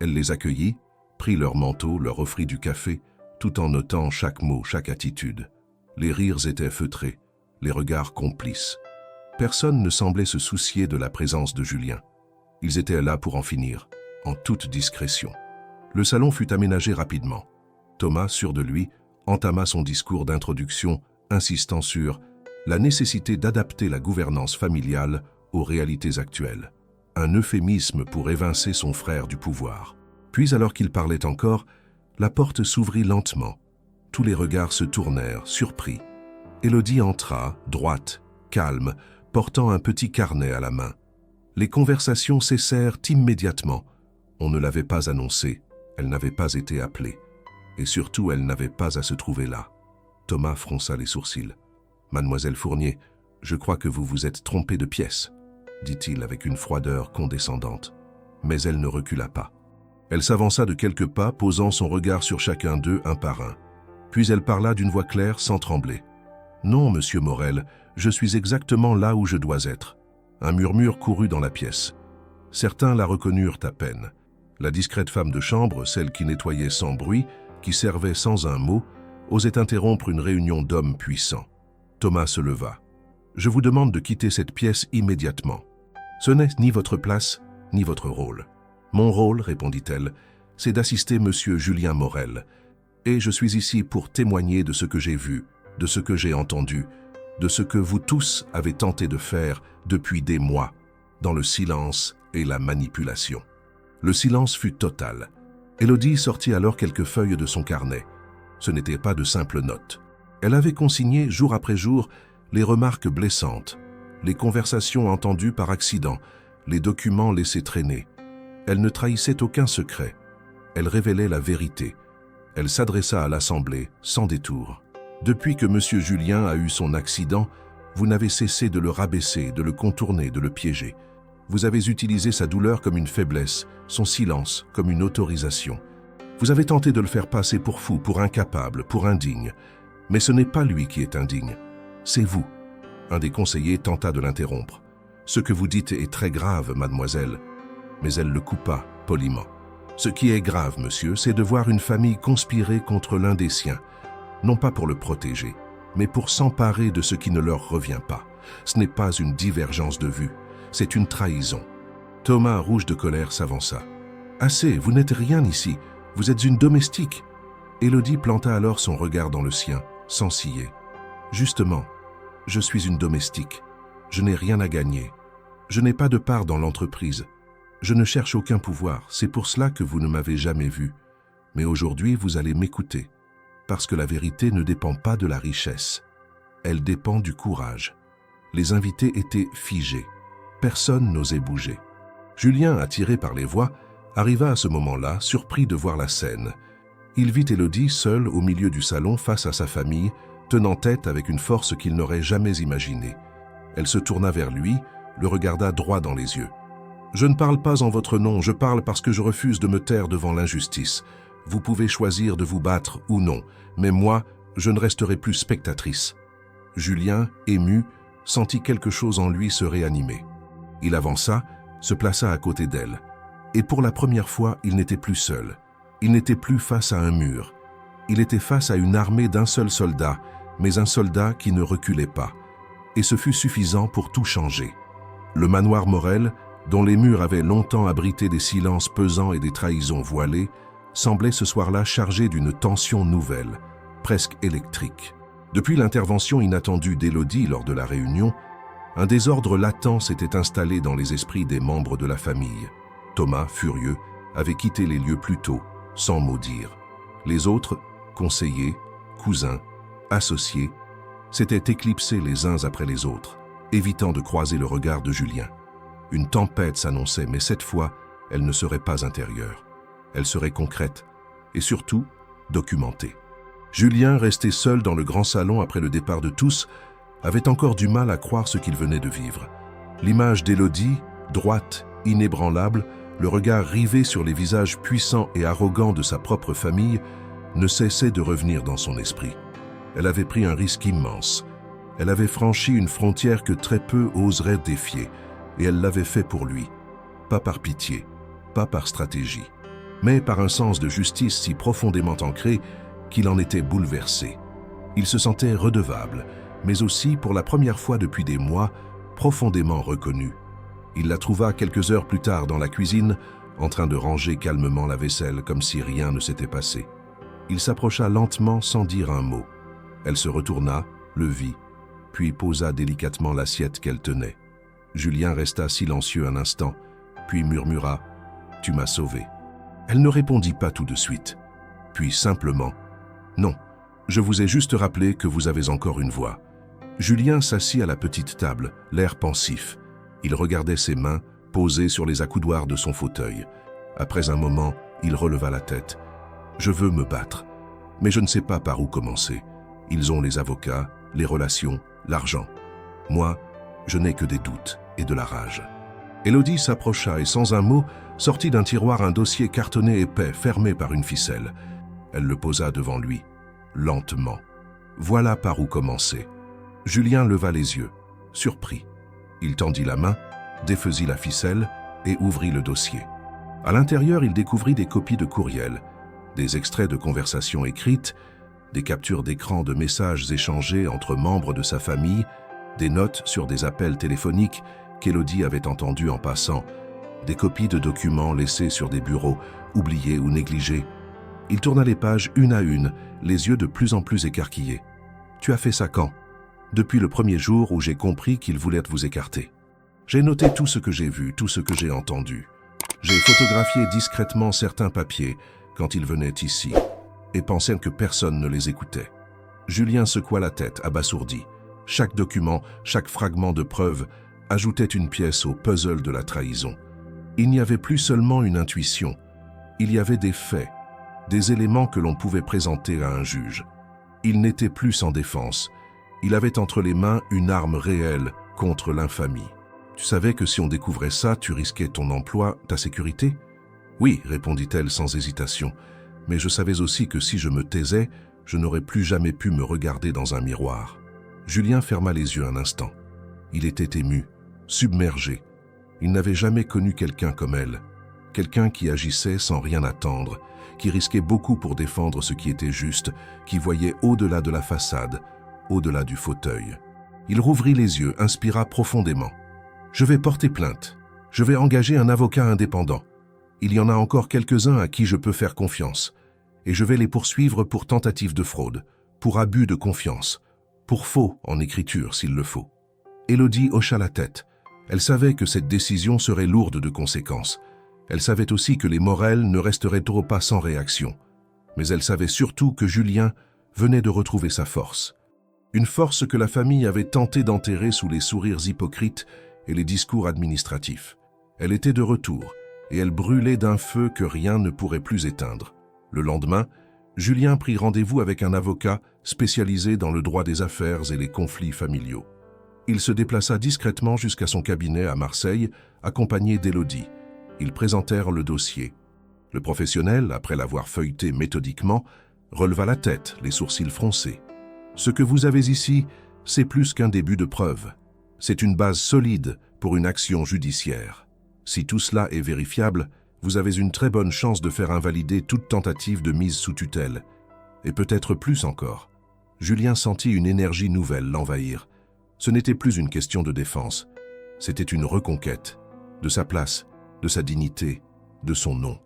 Elle les accueillit, prit leur manteau, leur offrit du café, tout en notant chaque mot, chaque attitude. Les rires étaient feutrés, les regards complices. Personne ne semblait se soucier de la présence de Julien. Ils étaient là pour en finir, en toute discrétion. Le salon fut aménagé rapidement. Thomas, sûr de lui, entama son discours d'introduction, insistant sur la nécessité d'adapter la gouvernance familiale aux réalités actuelles. Un euphémisme pour évincer son frère du pouvoir. Puis, alors qu'il parlait encore, la porte s'ouvrit lentement. Tous les regards se tournèrent, surpris. Élodie entra, droite, calme, portant un petit carnet à la main. Les conversations cessèrent immédiatement. On ne l'avait pas annoncé, elle n'avait pas été appelée. Et surtout, elle n'avait pas à se trouver là. Thomas fronça les sourcils. « Mademoiselle Fournier, je crois que vous vous êtes trompée de pièce, » dit-il avec une froideur condescendante. Mais elle ne recula pas. Elle s'avança de quelques pas, posant son regard sur chacun d'eux un par un. Puis elle parla d'une voix claire, sans trembler. « Non, monsieur Morel, je suis exactement là où je dois être. » Un murmure courut dans la pièce. Certains la reconnurent à peine. La discrète femme de chambre, celle qui nettoyait sans bruit, qui servait sans un mot, osait interrompre une réunion d'hommes puissants. Thomas se leva. « Je vous demande de quitter cette pièce immédiatement. Ce n'est ni votre place, ni votre rôle. Mon rôle, répondit-elle, c'est d'assister monsieur Julien Morel. Et je suis ici pour témoigner de ce que j'ai vu, de ce que j'ai entendu, de ce que vous tous avez tenté de faire depuis des mois, dans le silence et la manipulation. » Le silence fut total. Élodie sortit alors quelques feuilles de son carnet. Ce n'étaient pas de simples notes. Elle avait consigné, jour après jour, les remarques blessantes, les conversations entendues par accident, les documents laissés traîner. Elle ne trahissait aucun secret. Elle révélait la vérité. Elle s'adressa à l'Assemblée, sans détour. « Depuis que M. Julien a eu son accident, vous n'avez cessé de le rabaisser, de le contourner, de le piéger. Vous avez utilisé sa douleur comme une faiblesse, son silence comme une autorisation. Vous avez tenté de le faire passer pour fou, pour incapable, pour indigne. Mais ce n'est pas lui qui est indigne, c'est vous. » Un des conseillers tenta de l'interrompre. « Ce que vous dites est très grave, mademoiselle. » Mais elle le coupa, poliment. « Ce qui est grave, monsieur, c'est de voir une famille conspirer contre l'un des siens, non pas pour le protéger, mais pour s'emparer de ce qui ne leur revient pas. Ce n'est pas une divergence de vue, c'est une trahison. » Thomas, rouge de colère, s'avança. « Assez, vous n'êtes rien ici, vous êtes une domestique !» Élodie planta alors son regard dans le sien, sans ciller. « Justement, je suis une domestique. Je n'ai rien à gagner. Je n'ai pas de part dans l'entreprise. Je ne cherche aucun pouvoir, c'est pour cela que vous ne m'avez jamais vu. Mais aujourd'hui, vous allez m'écouter, parce que la vérité ne dépend pas de la richesse. Elle dépend du courage. » Les invités étaient figés. Personne n'osait bouger. Julien, attiré par les voix, arriva à ce moment-là, surpris de voir la scène. Il vit Élodie seule au milieu du salon face à sa famille, tenant tête avec une force qu'il n'aurait jamais imaginée. Elle se tourna vers lui, le regarda droit dans les yeux. « Je ne parle pas en votre nom, je parle parce que je refuse de me taire devant l'injustice. Vous pouvez choisir de vous battre ou non, mais moi, je ne resterai plus spectatrice. » Julien, ému, sentit quelque chose en lui se réanimer. Il avança, se plaça à côté d'elle. Et pour la première fois, il n'était plus seul. Il n'était plus face à un mur. Il était face à une armée d'un seul soldat, mais un soldat qui ne reculait pas. Et ce fut suffisant pour tout changer. Le manoir Morel, dont les murs avaient longtemps abrité des silences pesants et des trahisons voilées, semblait ce soir-là chargé d'une tension nouvelle, presque électrique. Depuis l'intervention inattendue d'Élodie lors de la réunion, un désordre latent s'était installé dans les esprits des membres de la famille. Thomas, furieux, avait quitté les lieux plus tôt, sans mot dire. Les autres, conseillers, cousins, associés, s'étaient éclipsés les uns après les autres, évitant de croiser le regard de Julien. Une tempête s'annonçait, mais cette fois, elle ne serait pas intérieure. Elle serait concrète et surtout documentée. Julien, resté seul dans le grand salon après le départ de tous, avait encore du mal à croire ce qu'il venait de vivre. L'image d'Élodie, droite, inébranlable, le regard rivé sur les visages puissants et arrogants de sa propre famille, ne cessait de revenir dans son esprit. Elle avait pris un risque immense. Elle avait franchi une frontière que très peu oseraient défier, et elle l'avait fait pour lui. Pas par pitié, pas par stratégie, mais par un sens de justice si profondément ancré qu'il en était bouleversé. Il se sentait redevable, mais aussi, pour la première fois depuis des mois, profondément reconnu. Il la trouva quelques heures plus tard dans la cuisine, en train de ranger calmement la vaisselle comme si rien ne s'était passé. Il s'approcha lentement sans dire un mot. Elle se retourna, le vit, puis posa délicatement l'assiette qu'elle tenait. Julien resta silencieux un instant, puis murmura « Tu m'as sauvé ». Elle ne répondit pas tout de suite, puis simplement « Non, je vous ai juste rappelé que vous avez encore une voix ». Julien s'assit à la petite table, l'air pensif. Il regardait ses mains, posées sur les accoudoirs de son fauteuil. Après un moment, il releva la tête. « Je veux me battre, mais je ne sais pas par où commencer. Ils ont les avocats, les relations, l'argent. Moi, je n'ai que des doutes et de la rage. » Élodie s'approcha et sans un mot, sortit d'un tiroir un dossier cartonné épais, fermé par une ficelle. Elle le posa devant lui, lentement. Voilà par où commencer. Julien leva les yeux, surpris. Il tendit la main, défaisit la ficelle et ouvrit le dossier. À l'intérieur, il découvrit des copies de courriels, des extraits de conversations écrites, des captures d'écran de messages échangés entre membres de sa famille, des notes sur des appels téléphoniques qu'Élodie avait entendus en passant, des copies de documents laissés sur des bureaux, oubliés ou négligés. Il tourna les pages une à une, les yeux de plus en plus écarquillés. « Tu as fait ça quand ?»« Depuis le premier jour où j'ai compris qu'il voulait vous écarter. J'ai noté tout ce que j'ai vu, tout ce que j'ai entendu. J'ai photographié discrètement certains papiers quand ils venaient ici, et pensant que personne ne les écoutait. » Julien secoua la tête, abasourdi. Chaque document, chaque fragment de preuve ajoutait une pièce au puzzle de la trahison. Il n'y avait plus seulement une intuition, il y avait des faits, des éléments que l'on pouvait présenter à un juge. Il n'était plus sans défense. Il avait entre les mains une arme réelle contre l'infamie. « Tu savais que si on découvrait ça, tu risquais ton emploi, ta sécurité ?»« Oui, répondit-elle sans hésitation, mais je savais aussi que si je me taisais, je n'aurais plus jamais pu me regarder dans un miroir. » Julien ferma les yeux un instant. Il était ému, submergé. Il n'avait jamais connu quelqu'un comme elle, quelqu'un qui agissait sans rien attendre, qui risquait beaucoup pour défendre ce qui était juste, qui voyait au-delà de la façade, au-delà du fauteuil. Il rouvrit les yeux, inspira profondément. « Je vais porter plainte. Je vais engager un avocat indépendant. Il y en a encore quelques-uns à qui je peux faire confiance. Et je vais les poursuivre pour tentative de fraude, pour abus de confiance, pour faux en écriture s'il le faut. Élodie hocha la tête. Elle savait que cette décision serait lourde de conséquences. Elle savait aussi que les Morel ne resteraient trop pas sans réaction. Mais elle savait surtout que Julien venait de retrouver sa force. Une force que la famille avait tenté d'enterrer sous les sourires hypocrites et les discours administratifs. Elle était de retour, et elle brûlait d'un feu que rien ne pourrait plus éteindre. Le lendemain, Julien prit rendez-vous avec un avocat spécialisé dans le droit des affaires et les conflits familiaux. Il se déplaça discrètement jusqu'à son cabinet à Marseille, accompagné d'Élodie. Ils présentèrent le dossier. Le professionnel, après l'avoir feuilleté méthodiquement, releva la tête, les sourcils froncés. « Ce que vous avez ici, c'est plus qu'un début de preuve. C'est une base solide pour une action judiciaire. Si tout cela est vérifiable, vous avez une très bonne chance de faire invalider toute tentative de mise sous tutelle. Et peut-être plus encore. » Julien sentit une énergie nouvelle l'envahir. Ce n'était plus une question de défense. C'était une reconquête. De sa place, de sa dignité, de son nom.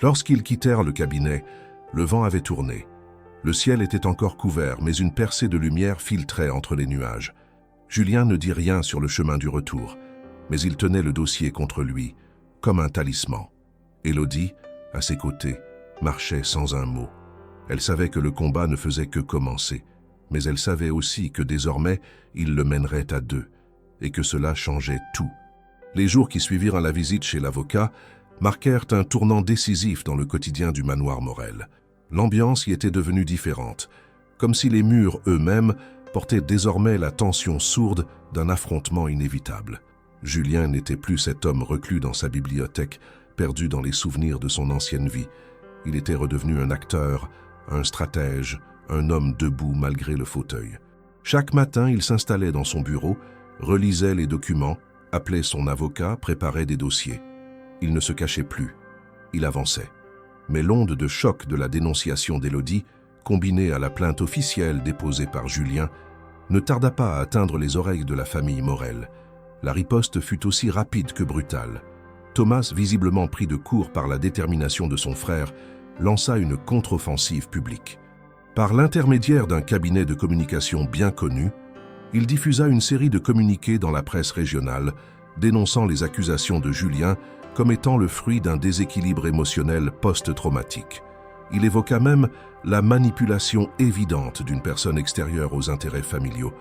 Lorsqu'ils quittèrent le cabinet, le vent avait tourné. Le ciel était encore couvert, mais une percée de lumière filtrait entre les nuages. Julien ne dit rien sur le chemin du retour, mais il tenait le dossier contre lui, comme un talisman. Élodie, à ses côtés, marchait sans un mot. Elle savait que le combat ne faisait que commencer, mais elle savait aussi que désormais, il le mènerait à deux, et que cela changeait tout. Les jours qui suivirent la visite chez l'avocat marquèrent un tournant décisif dans le quotidien du manoir Morel. L'ambiance y était devenue différente, comme si les murs eux-mêmes portaient désormais la tension sourde d'un affrontement inévitable. Julien n'était plus cet homme reclus dans sa bibliothèque, perdu dans les souvenirs de son ancienne vie. Il était redevenu un acteur, un stratège, un homme debout malgré le fauteuil. Chaque matin, il s'installait dans son bureau, relisait les documents, appelait son avocat, préparait des dossiers. Il ne se cachait plus. Il avançait. Mais l'onde de choc de la dénonciation d'Élodie, combinée à la plainte officielle déposée par Julien, ne tarda pas à atteindre les oreilles de la famille Morel. La riposte fut aussi rapide que brutale. Thomas, visiblement pris de court par la détermination de son frère, lança une contre-offensive publique. Par l'intermédiaire d'un cabinet de communication bien connu, il diffusa une série de communiqués dans la presse régionale, dénonçant les accusations de Julien comme étant le fruit d'un déséquilibre émotionnel post-traumatique. Il évoqua même la manipulation évidente d'une personne extérieure aux intérêts familiaux,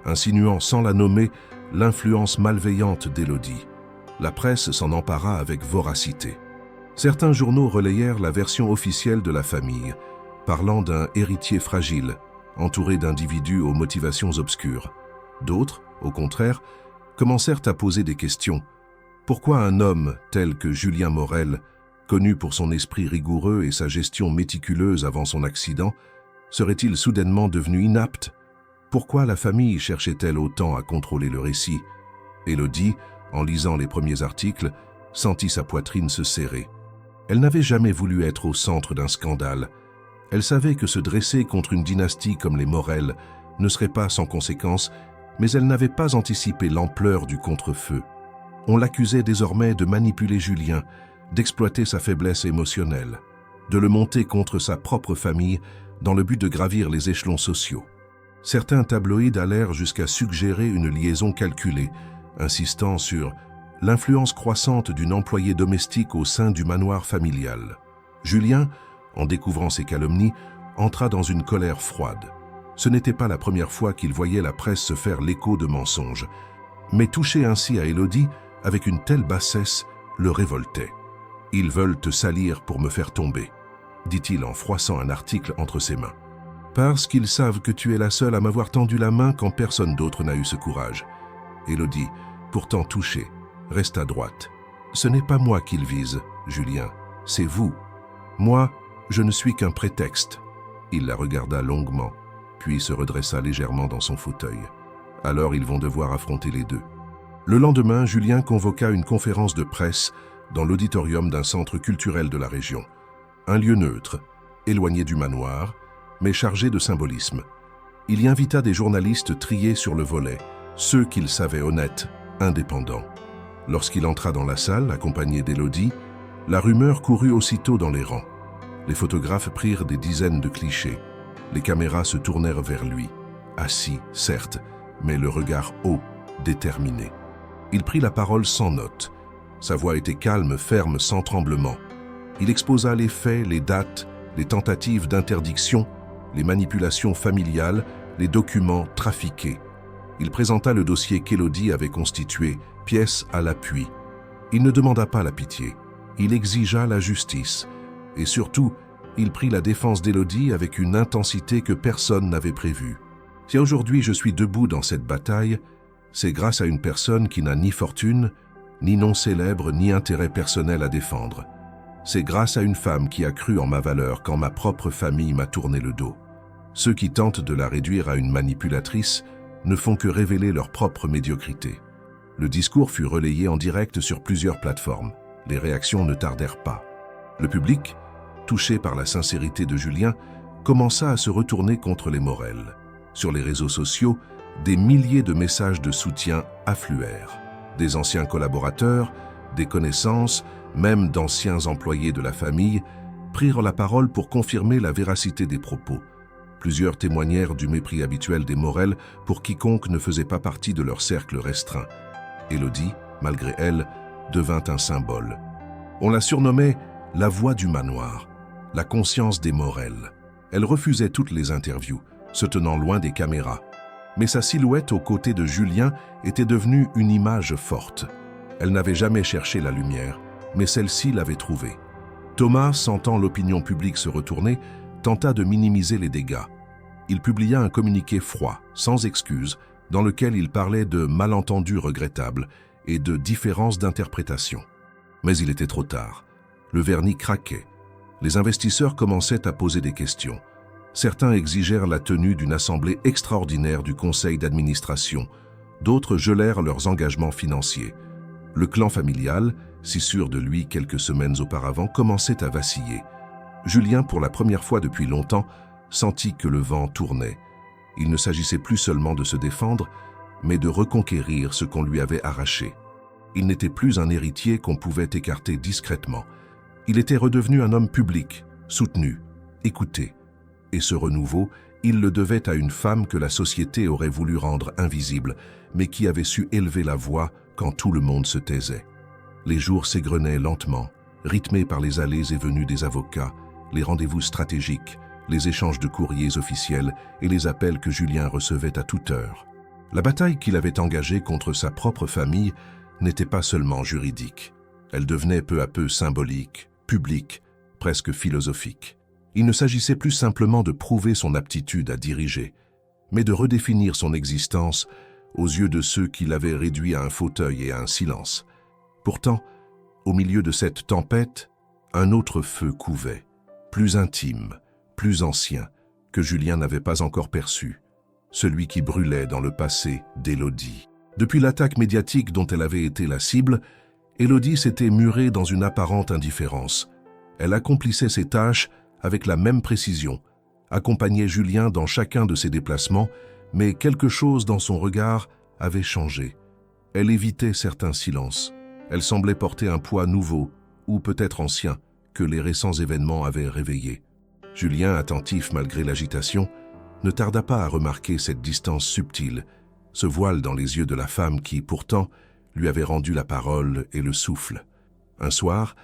insinuant sans la nommer l'influence malveillante d'Élodie. La presse s'en empara avec voracité. Certains journaux relayèrent la version officielle de la famille, parlant d'un héritier fragile, entouré d'individus aux motivations obscures. D'autres, au contraire, commencèrent à poser des questions. Pourquoi un homme tel que Julien Morel, connu pour son esprit rigoureux et sa gestion méticuleuse avant son accident, serait-il soudainement devenu inapte? Pourquoi la famille cherchait-elle autant à contrôler le récit? Élodie, en lisant les premiers articles, sentit sa poitrine se serrer. Elle n'avait jamais voulu être au centre d'un scandale. Elle savait que se dresser contre une dynastie comme les Morel ne serait pas sans conséquences, mais elle n'avait pas anticipé l'ampleur du contre-feu. On l'accusait désormais de manipuler Julien, d'exploiter sa faiblesse émotionnelle, de le monter contre sa propre famille dans le but de gravir les échelons sociaux. Certains tabloïds allèrent jusqu'à suggérer une liaison calculée, insistant sur l'influence croissante d'une employée domestique au sein du manoir familial. Julien, en découvrant ces calomnies, entra dans une colère froide. Ce n'était pas la première fois qu'il voyait la presse se faire l'écho de mensonges, mais toucher ainsi à Élodie avec une telle bassesse le révoltait. « Ils veulent te salir pour me faire tomber », dit-il en froissant un article entre ses mains. « Parce qu'ils savent que tu es la seule à m'avoir tendu la main quand personne d'autre n'a eu ce courage. » Élodie, pourtant touchée, resta droite. « Ce n'est pas moi qu'ils visent, Julien, c'est vous. Moi, je ne suis qu'un prétexte. » Il la regarda longuement, puis se redressa légèrement dans son fauteuil. Alors ils vont devoir affronter les deux. Le lendemain, Julien convoqua une conférence de presse dans l'auditorium d'un centre culturel de la région. Un lieu neutre, éloigné du manoir, mais chargé de symbolisme. Il y invita des journalistes triés sur le volet, ceux qu'il savait honnêtes, indépendants. Lorsqu'il entra dans la salle, accompagné d'Élodie, la rumeur courut aussitôt dans les rangs. Les photographes prirent des dizaines de clichés. Les caméras se tournèrent vers lui, assis, certes, mais le regard haut, déterminé. Il prit la parole sans note. Sa voix était calme, ferme, sans tremblement. Il exposa les faits, les dates, les tentatives d'interdiction, les manipulations familiales, les documents trafiqués. Il présenta le dossier qu'Élodie avait constitué, pièce à l'appui. Il ne demanda pas la pitié, il exigea la justice. Et surtout, il prit la défense d'Élodie avec une intensité que personne n'avait prévue. Si aujourd'hui je suis debout dans cette bataille, c'est grâce à une personne qui n'a ni fortune, ni nom célèbre, ni intérêt personnel à défendre. C'est grâce à une femme qui a cru en ma valeur quand ma propre famille m'a tourné le dos. Ceux qui tentent de la réduire à une manipulatrice ne font que révéler leur propre médiocrité. Le discours fut relayé en direct sur plusieurs plateformes. Les réactions ne tardèrent pas. Le public, touché par la sincérité de Julien, commença à se retourner contre les Morel. Sur les réseaux sociaux, des milliers de messages de soutien affluèrent. Des anciens collaborateurs, des connaissances, même d'anciens employés de la famille, prirent la parole pour confirmer la véracité des propos. Plusieurs témoignèrent du mépris habituel des Morel pour quiconque ne faisait pas partie de leur cercle restreint. Élodie, malgré elle, devint un symbole. On la surnommait « la voix du manoir », la conscience des Morel. Elle refusait toutes les interviews, se tenant loin des caméras. Mais sa silhouette aux côtés de Julien était devenue une image forte. Elle n'avait jamais cherché la lumière, mais celle-ci l'avait trouvée. Thomas, sentant l'opinion publique se retourner, tenta de minimiser les dégâts. Il publia un communiqué froid, sans excuse, dans lequel il parlait de malentendus regrettables et de différences d'interprétation. Mais il était trop tard. Le vernis craquait. Les investisseurs commençaient à poser des questions. Certains exigèrent la tenue d'une assemblée extraordinaire du conseil d'administration. D'autres gelèrent leurs engagements financiers. Le clan familial, si sûr de lui quelques semaines auparavant, commençait à vaciller. Julien, pour la première fois depuis longtemps, sentit que le vent tournait. Il ne s'agissait plus seulement de se défendre, mais de reconquérir ce qu'on lui avait arraché. Il n'était plus un héritier qu'on pouvait écarter discrètement. Il était redevenu un homme public, soutenu, écouté. Et ce renouveau, il le devait à une femme que la société aurait voulu rendre invisible, mais qui avait su élever la voix quand tout le monde se taisait. Les jours s'égrenaient lentement, rythmés par les allées et venues des avocats, les rendez-vous stratégiques, les échanges de courriers officiels et les appels que Julien recevait à toute heure. La bataille qu'il avait engagée contre sa propre famille n'était pas seulement juridique. Elle devenait peu à peu symbolique, publique, presque philosophique. Il ne s'agissait plus simplement de prouver son aptitude à diriger, mais de redéfinir son existence aux yeux de ceux qui l'avaient réduit à un fauteuil et à un silence. Pourtant, au milieu de cette tempête, un autre feu couvait, plus intime, plus ancien, que Julien n'avait pas encore perçu, celui qui brûlait dans le passé d'Élodie. Depuis l'attaque médiatique dont elle avait été la cible, Élodie s'était murée dans une apparente indifférence. Elle accomplissait ses tâches avec la même précision, accompagnait Julien dans chacun de ses déplacements, mais quelque chose dans son regard avait changé. Elle évitait certains silences. Elle semblait porter un poids nouveau, ou peut-être ancien, que les récents événements avaient réveillé. Julien, attentif malgré l'agitation, ne tarda pas à remarquer cette distance subtile, ce voile dans les yeux de la femme qui, pourtant, lui avait rendu la parole et le souffle. Un soir,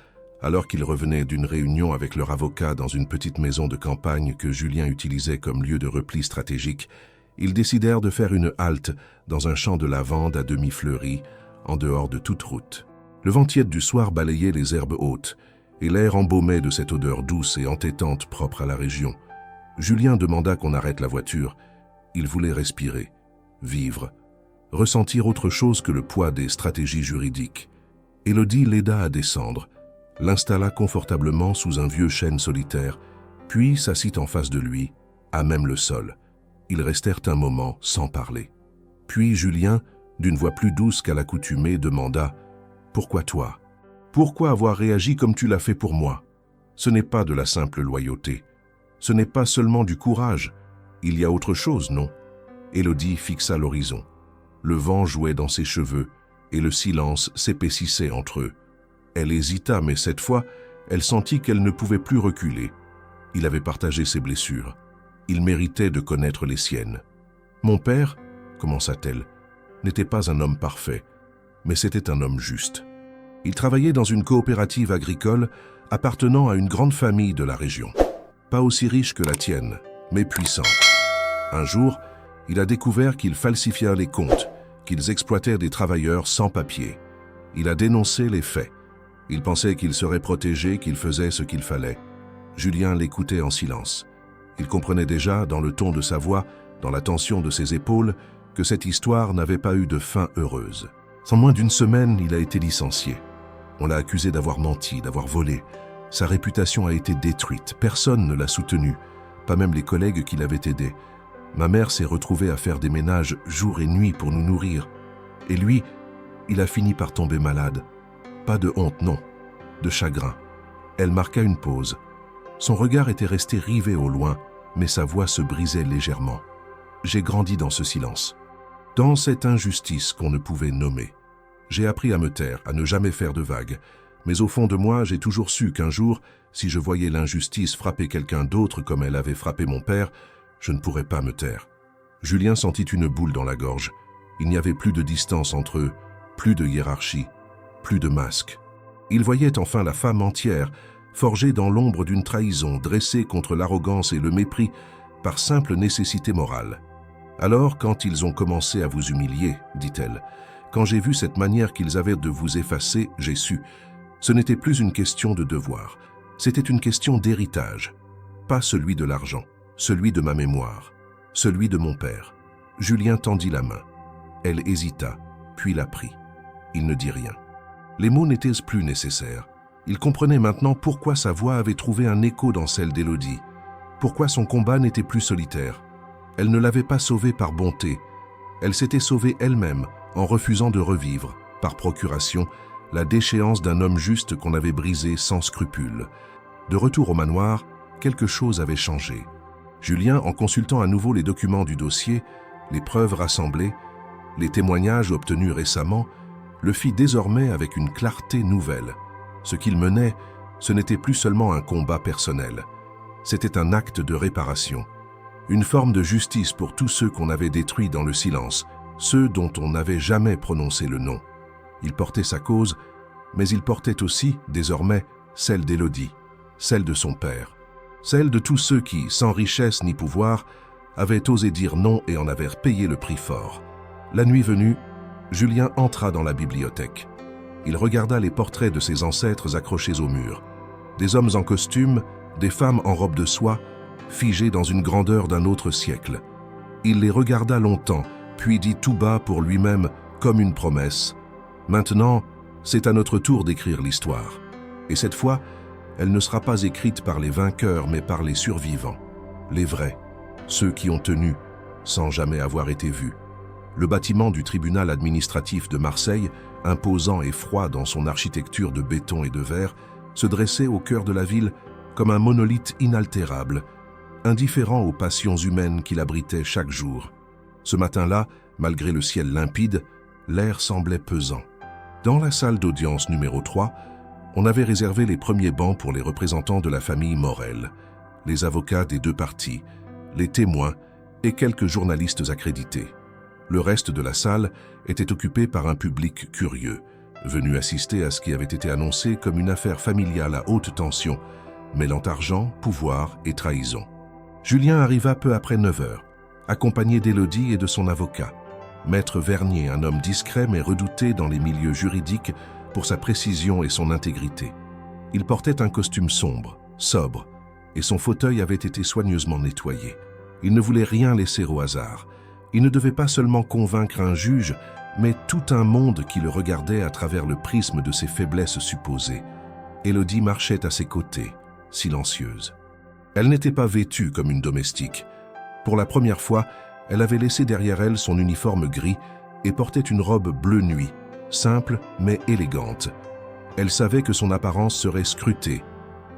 alors qu'il revenait d'une réunion avec leur avocat dans une petite maison de campagne que Julien utilisait comme lieu de repli stratégique, ils décidèrent de faire une halte dans un champ de lavande à demi fleuri, en dehors de toute route. Le vent tiède du soir balayait les herbes hautes, et l'air embaumait de cette odeur douce et entêtante propre à la région. Julien demanda qu'on arrête la voiture. Il voulait respirer, vivre, ressentir autre chose que le poids des stratégies juridiques. Élodie l'aida à descendre, l'installa confortablement sous un vieux chêne solitaire, puis s'assit en face de lui, à même le sol. Ils restèrent un moment sans parler. Puis Julien, d'une voix plus douce qu'à l'accoutumée, demanda « Pourquoi toi ? Pourquoi avoir réagi comme tu l'as fait pour moi ? Ce n'est pas de la simple loyauté. Ce n'est pas seulement du courage. Il y a autre chose, non ?» Élodie fixa l'horizon. Le vent jouait dans ses cheveux et le silence s'épaississait entre eux. Elle hésita, mais cette fois, elle sentit qu'elle ne pouvait plus reculer. Il avait partagé ses blessures. Il méritait de connaître les siennes. « Mon père, commença-t-elle, n'était pas un homme parfait, mais c'était un homme juste. Il travaillait dans une coopérative agricole appartenant à une grande famille de la région. Pas aussi riche que la tienne, mais puissante. Un jour, il a découvert qu'ils falsifiaient les comptes, qu'ils exploitaient des travailleurs sans papier. Il a dénoncé les faits. Il pensait qu'il serait protégé, qu'il faisait ce qu'il fallait. Julien l'écoutait en silence. Il comprenait déjà, dans le ton de sa voix, dans la tension de ses épaules, que cette histoire n'avait pas eu de fin heureuse. En moins d'une semaine, il a été licencié. On l'a accusé d'avoir menti, d'avoir volé. Sa réputation a été détruite. Personne ne l'a soutenu, pas même les collègues qui l'avaient aidé. Ma mère s'est retrouvée à faire des ménages jour et nuit pour nous nourrir. Et lui, il a fini par tomber malade. Pas de honte, non, de chagrin. Elle marqua une pause. Son regard était resté rivé au loin, mais sa voix se brisait légèrement. J'ai grandi dans ce silence, dans cette injustice qu'on ne pouvait nommer. J'ai appris à me taire, à ne jamais faire de vagues. Mais au fond de moi, j'ai toujours su qu'un jour, si je voyais l'injustice frapper quelqu'un d'autre comme elle avait frappé mon père, je ne pourrais pas me taire. Julien sentit une boule dans la gorge. Il n'y avait plus de distance entre eux, plus de hiérarchie, plus de masque. Il voyait enfin la femme entière, forgée dans l'ombre d'une trahison, dressée contre l'arrogance et le mépris par simple nécessité morale. Alors, quand ils ont commencé à vous humilier, dit-elle, quand j'ai vu cette manière qu'ils avaient de vous effacer, j'ai su. Ce n'était plus une question de devoir, c'était une question d'héritage. Pas celui de l'argent, celui de ma mémoire, celui de mon père. Julien tendit la main. Elle hésita, puis la prit. Il ne dit rien. Les mots n'étaient plus nécessaires. Il comprenait maintenant pourquoi sa voix avait trouvé un écho dans celle d'Élodie, pourquoi son combat n'était plus solitaire. Elle ne l'avait pas sauvée par bonté, elle s'était sauvée elle-même en refusant de revivre, par procuration, la déchéance d'un homme juste qu'on avait brisé sans scrupule. De retour au manoir, quelque chose avait changé. Julien, en consultant à nouveau les documents du dossier, les preuves rassemblées, les témoignages obtenus récemment, le fit désormais avec une clarté nouvelle. Ce qu'il menait, ce n'était plus seulement un combat personnel. C'était un acte de réparation. Une forme de justice pour tous ceux qu'on avait détruits dans le silence, ceux dont on n'avait jamais prononcé le nom. Il portait sa cause, mais il portait aussi, désormais, celle d'Élodie, celle de son père, celle de tous ceux qui, sans richesse ni pouvoir, avaient osé dire non et en avaient payé le prix fort. La nuit venue, Julien entra dans la bibliothèque. Il regarda les portraits de ses ancêtres accrochés au mur. Des hommes en costume, des femmes en robe de soie, figés dans une grandeur d'un autre siècle. Il les regarda longtemps, puis dit tout bas pour lui-même, comme une promesse. Maintenant, c'est à notre tour d'écrire l'histoire. Et cette fois, elle ne sera pas écrite par les vainqueurs, mais par les survivants, les vrais, ceux qui ont tenu, sans jamais avoir été vus. Le bâtiment du tribunal administratif de Marseille, imposant et froid dans son architecture de béton et de verre, se dressait au cœur de la ville comme un monolithe inaltérable, indifférent aux passions humaines qu'il abritait chaque jour. Ce matin-là, malgré le ciel limpide, l'air semblait pesant. Dans la salle d'audience numéro 3, on avait réservé les premiers bancs pour les représentants de la famille Morel, les avocats des deux parties, les témoins et quelques journalistes accrédités. Le reste de la salle était occupé par un public curieux, venu assister à ce qui avait été annoncé comme une affaire familiale à haute tension, mêlant argent, pouvoir et trahison. Julien arriva peu après 9 heures, accompagné d'Élodie et de son avocat. Maître Vernier, un homme discret mais redouté dans les milieux juridiques pour sa précision et son intégrité. Il portait un costume sombre, sobre, et son fauteuil avait été soigneusement nettoyé. Il ne voulait rien laisser au hasard. Il ne devait pas seulement convaincre un juge, mais tout un monde qui le regardait à travers le prisme de ses faiblesses supposées. Élodie marchait à ses côtés, silencieuse. Elle n'était pas vêtue comme une domestique. Pour la première fois, elle avait laissé derrière elle son uniforme gris et portait une robe bleu nuit, simple mais élégante. Elle savait que son apparence serait scrutée.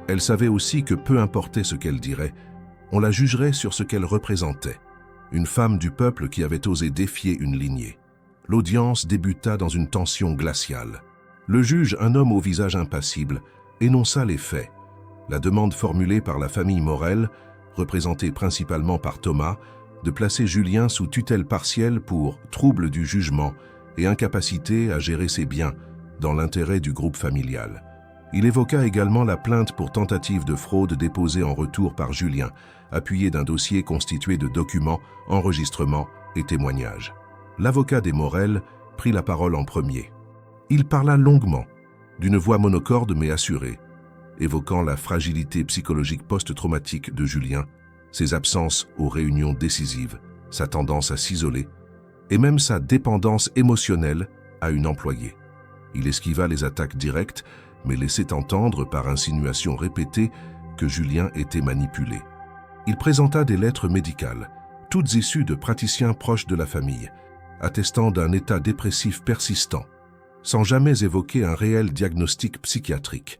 Elle savait aussi que peu importait ce qu'elle dirait, on la jugerait sur ce qu'elle représentait. Une femme du peuple qui avait osé défier une lignée. L'audience débuta dans une tension glaciale. Le juge, un homme au visage impassible, énonça les faits. La demande formulée par la famille Morel, représentée principalement par Thomas, de placer Julien sous tutelle partielle pour trouble du jugement et incapacité à gérer ses biens dans l'intérêt du groupe familial. Il évoqua également la plainte pour tentative de fraude déposée en retour par Julien, appuyée d'un dossier constitué de documents, enregistrements et témoignages. L'avocat des Morel prit la parole en premier. Il parla longuement, d'une voix monocorde mais assurée, évoquant la fragilité psychologique post-traumatique de Julien, ses absences aux réunions décisives, sa tendance à s'isoler, et même sa dépendance émotionnelle à une employée. Il esquiva les attaques directes, mais laissait entendre par insinuations répétées que Julien était manipulé. Il présenta des lettres médicales, toutes issues de praticiens proches de la famille, attestant d'un état dépressif persistant, sans jamais évoquer un réel diagnostic psychiatrique.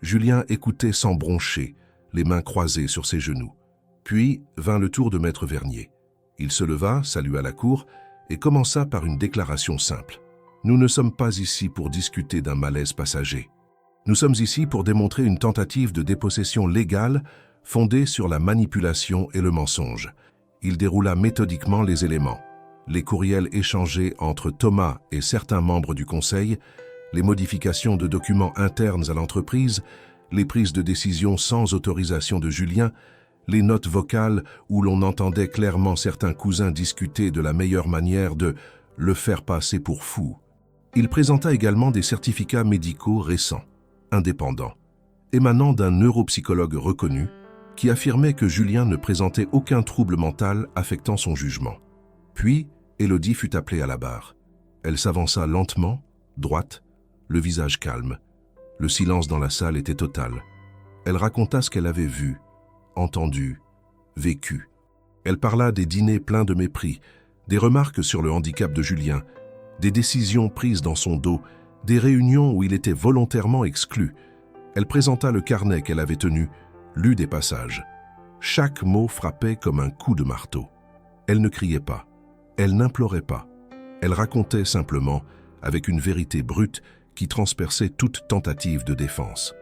Julien écoutait sans broncher, les mains croisées sur ses genoux. Puis vint le tour de Maître Vernier. Il se leva, salua la cour et commença par une déclaration simple. « Nous ne sommes pas ici pour discuter d'un malaise passager. Nous sommes ici pour démontrer une tentative de dépossession légale fondée sur la manipulation et le mensonge. » Il déroula méthodiquement les éléments. Les courriels échangés entre Thomas et certains membres du Conseil, les modifications de documents internes à l'entreprise, les prises de décision sans autorisation de Julien, les notes vocales où l'on entendait clairement certains cousins discuter de la meilleure manière de le faire passer pour fou. Il présenta également des certificats médicaux récents, indépendants, émanant d'un neuropsychologue reconnu qui affirmait que Julien ne présentait aucun trouble mental affectant son jugement. Puis, Élodie fut appelée à la barre. Elle s'avança lentement, droite, le visage calme. Le silence dans la salle était total. Elle raconta ce qu'elle avait vu, entendu, vécu. Elle parla des dîners pleins de mépris, des remarques sur le handicap de Julien, des décisions prises dans son dos, des réunions où il était volontairement exclu. Elle présenta le carnet qu'elle avait tenu, lut des passages. Chaque mot frappait comme un coup de marteau. Elle ne criait pas, elle n'implorait pas. Elle racontait simplement, avec une vérité brute qui transperçait toute tentative de défense.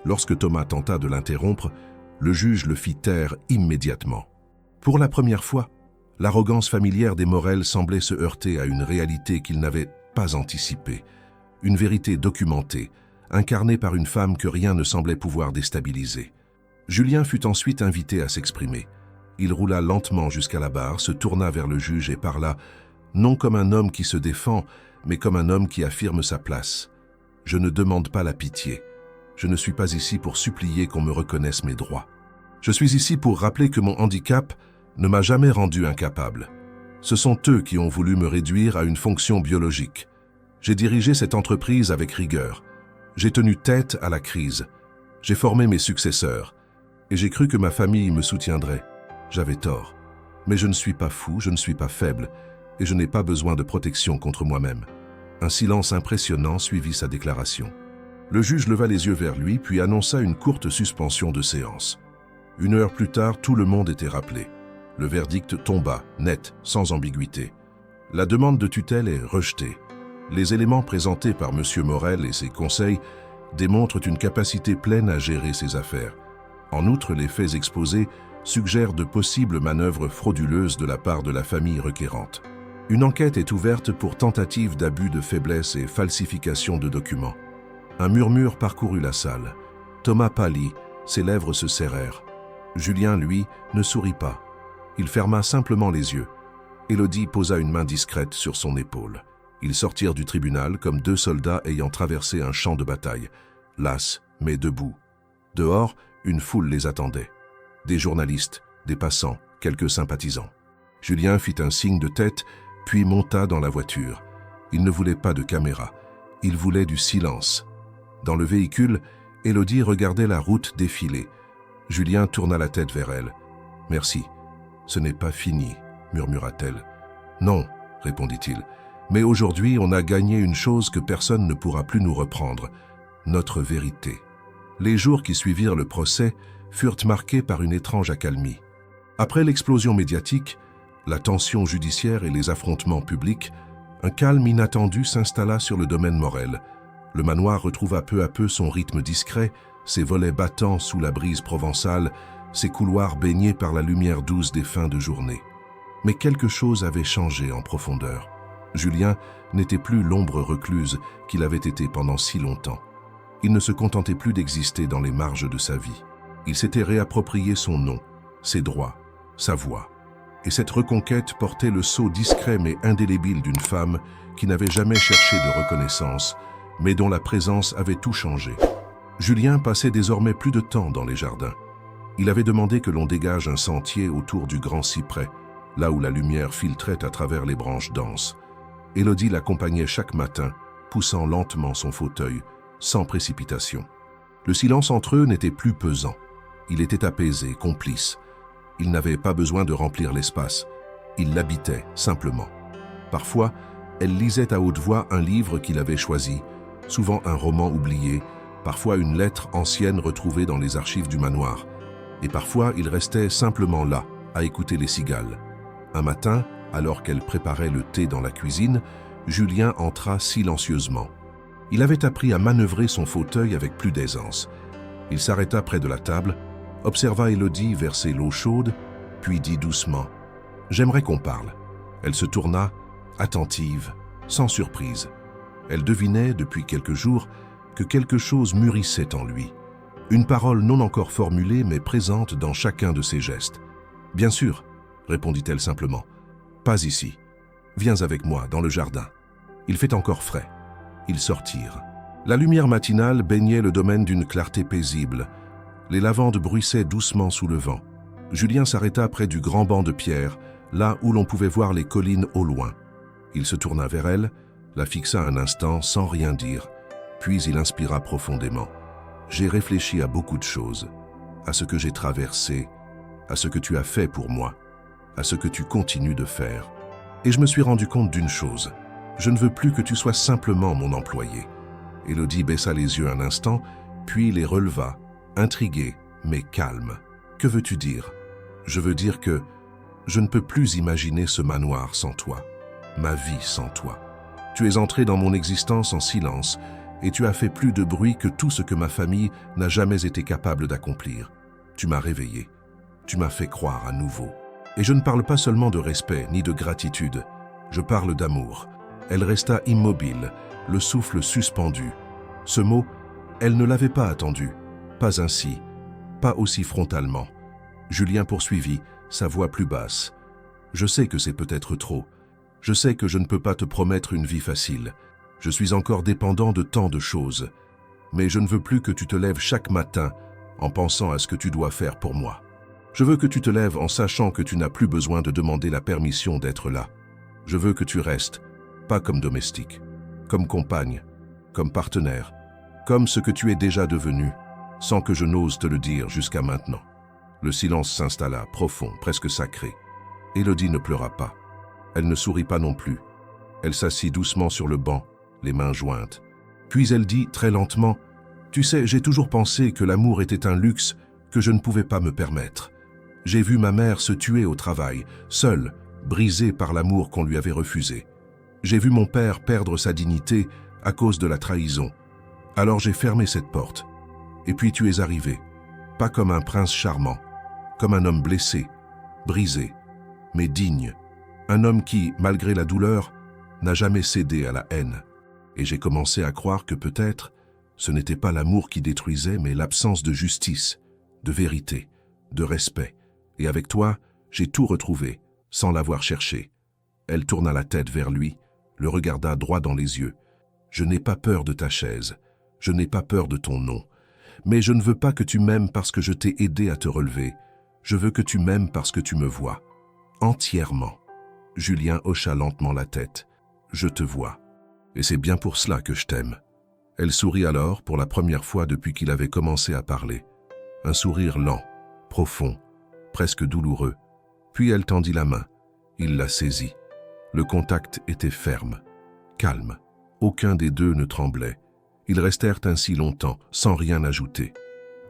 Lorsque Thomas tenta de l'interrompre, le juge le fit taire immédiatement. Pour la première fois, l'arrogance familière des Morel semblait se heurter à une réalité qu'il n'avait pas anticipée, une vérité documentée, incarnée par une femme que rien ne semblait pouvoir déstabiliser. Julien fut ensuite invité à s'exprimer. Il roula lentement jusqu'à la barre, se tourna vers le juge et parla, non comme un homme qui se défend, mais comme un homme qui affirme sa place. « Je ne demande pas la pitié. Je ne suis pas ici pour supplier qu'on me reconnaisse mes droits. Je suis ici pour rappeler que mon handicap ne m'a jamais rendu incapable. Ce sont eux qui ont voulu me réduire à une fonction biologique. J'ai dirigé cette entreprise avec rigueur. J'ai tenu tête à la crise. J'ai formé mes successeurs. Et j'ai cru que ma famille me soutiendrait. J'avais tort. Mais je ne suis pas fou, je ne suis pas faible, et je n'ai pas besoin de protection contre moi-même. » Un silence impressionnant suivit sa déclaration. Le juge leva les yeux vers lui, puis annonça une courte suspension de séance. 1 heure plus tard, tout le monde était rappelé. Le verdict tomba, net, sans ambiguïté. La demande de tutelle est rejetée. Les éléments présentés par M. Morel et ses conseils démontrent une capacité pleine à gérer ses affaires. En outre, les faits exposés suggèrent de possibles manœuvres frauduleuses de la part de la famille requérante. Une enquête est ouverte pour tentative d'abus de faiblesse et falsification de documents. Un murmure parcourut la salle. Thomas pâlit, ses lèvres se serrèrent. Julien, lui, ne sourit pas. Il ferma simplement les yeux. Élodie posa une main discrète sur son épaule. Ils sortirent du tribunal comme 2 soldats ayant traversé un champ de bataille, las mais debout. Dehors, une foule les attendait. Des journalistes, des passants, quelques sympathisants. Julien fit un signe de tête, puis monta dans la voiture. Il ne voulait pas de caméra, il voulait du silence. Dans le véhicule, Élodie regardait la route défiler. Julien tourna la tête vers elle. « Merci, ce n'est pas fini, » murmura-t-elle. « Non, » répondit-il, « mais aujourd'hui on a gagné une chose que personne ne pourra plus nous reprendre, notre vérité. » Les jours qui suivirent le procès furent marqués par une étrange accalmie. Après l'explosion médiatique, la tension judiciaire et les affrontements publics, Un calme inattendu s'installa sur le domaine Morel. Le manoir retrouva peu à peu son rythme discret, ses volets battant sous la brise provençale, ses couloirs baignés par la lumière douce des fins de journée. Mais quelque chose avait changé en profondeur. Julien n'était plus l'ombre recluse qu'il avait été pendant si longtemps. Il ne se contentait plus d'exister dans les marges de sa vie. Il s'était réapproprié son nom, ses droits, sa voix. Et cette reconquête portait le sceau discret mais indélébile d'une femme qui n'avait jamais cherché de reconnaissance, mais dont la présence avait tout changé. Julien passait désormais plus de temps dans les jardins. Il avait demandé que l'on dégage un sentier autour du grand cyprès, là où la lumière filtrait à travers les branches denses. Élodie l'accompagnait chaque matin, poussant lentement son fauteuil, sans précipitation. Le silence entre eux n'était plus pesant. Il était apaisé, complice. Il n'avait pas besoin de remplir l'espace. Il l'habitait, simplement. Parfois, elle lisait à haute voix un livre qu'il avait choisi, souvent un roman oublié, parfois une lettre ancienne retrouvée dans les archives du manoir. Et parfois, il restait simplement là, à écouter les cigales. Un matin, alors qu'elle préparait le thé dans la cuisine, Julien entra silencieusement. Il avait appris à manœuvrer son fauteuil avec plus d'aisance. Il s'arrêta près de la table, observa Élodie verser l'eau chaude, puis dit doucement « J'aimerais qu'on parle ». Elle se tourna, attentive, sans surprise. Elle devinait, depuis quelques jours, que quelque chose mûrissait en lui. Une parole non encore formulée, mais présente dans chacun de ses gestes. « Bien sûr », répondit-elle simplement. « Pas ici. Viens avec moi, dans le jardin. Il fait encore frais. » Ils sortirent. La lumière matinale baignait le domaine d'une clarté paisible. Les lavandes bruissaient doucement sous le vent. Julien s'arrêta près du grand banc de pierre, là où l'on pouvait voir les collines au loin. Il se tourna vers elle, la fixa un instant sans rien dire, puis il inspira profondément. « J'ai réfléchi à beaucoup de choses, à ce que j'ai traversé, à ce que tu as fait pour moi, à ce que tu continues de faire. Et je me suis rendu compte d'une chose. Je ne veux plus que tu sois simplement mon employé. » Élodie baissa les yeux un instant, puis les releva, intriguée, mais calme. « Que veux-tu dire ?»« Je veux dire que je ne peux plus imaginer ce manoir sans toi, ma vie sans toi. Tu es entré dans mon existence en silence et tu as fait plus de bruit que tout ce que ma famille n'a jamais été capable d'accomplir. Tu m'as réveillé, tu m'as fait croire à nouveau. Et je ne parle pas seulement de respect ni de gratitude, je parle d'amour. » Elle resta immobile, le souffle suspendu. Ce mot, elle ne l'avait pas attendu, pas ainsi, pas aussi frontalement. Julien poursuivit, sa voix plus basse. « Je sais que c'est peut-être trop. Je sais que je ne peux pas te promettre une vie facile. Je suis encore dépendant de tant de choses. Mais je ne veux plus que tu te lèves chaque matin en pensant à ce que tu dois faire pour moi. Je veux que tu te lèves en sachant que tu n'as plus besoin de demander la permission d'être là. Je veux que tu restes, pas comme domestique, comme compagne, comme partenaire, comme ce que tu es déjà devenu, sans que je n'ose te le dire jusqu'à maintenant. » Le silence s'installa, profond, presque sacré. Élodie ne pleura pas. Elle ne sourit pas non plus. Elle s'assit doucement sur le banc, les mains jointes. Puis elle dit très lentement « Tu sais, j'ai toujours pensé que l'amour était un luxe que je ne pouvais pas me permettre. J'ai vu ma mère se tuer au travail, seule, brisée par l'amour qu'on lui avait refusé. J'ai vu mon père perdre sa dignité à cause de la trahison. Alors j'ai fermé cette porte. Et puis tu es arrivé, pas comme un prince charmant, comme un homme blessé, brisé, mais digne. Un homme qui, malgré la douleur, n'a jamais cédé à la haine. Et j'ai commencé à croire que peut-être, ce n'était pas l'amour qui détruisait, mais l'absence de justice, de vérité, de respect. Et avec toi, j'ai tout retrouvé, sans l'avoir cherché. » Elle tourna la tête vers lui, le regarda droit dans les yeux. « Je n'ai pas peur de ta chaise, je n'ai pas peur de ton nom. Mais je ne veux pas que tu m'aimes parce que je t'ai aidé à te relever. Je veux que tu m'aimes parce que tu me vois. Entièrement. » Julien hocha lentement la tête. « Je te vois. Et c'est bien pour cela que je t'aime. » Elle sourit alors pour la première fois depuis qu'il avait commencé à parler. Un sourire lent, profond, presque douloureux. Puis elle tendit la main. Il la saisit. Le contact était ferme, calme. Aucun des deux ne tremblait. Ils restèrent ainsi longtemps, sans rien ajouter.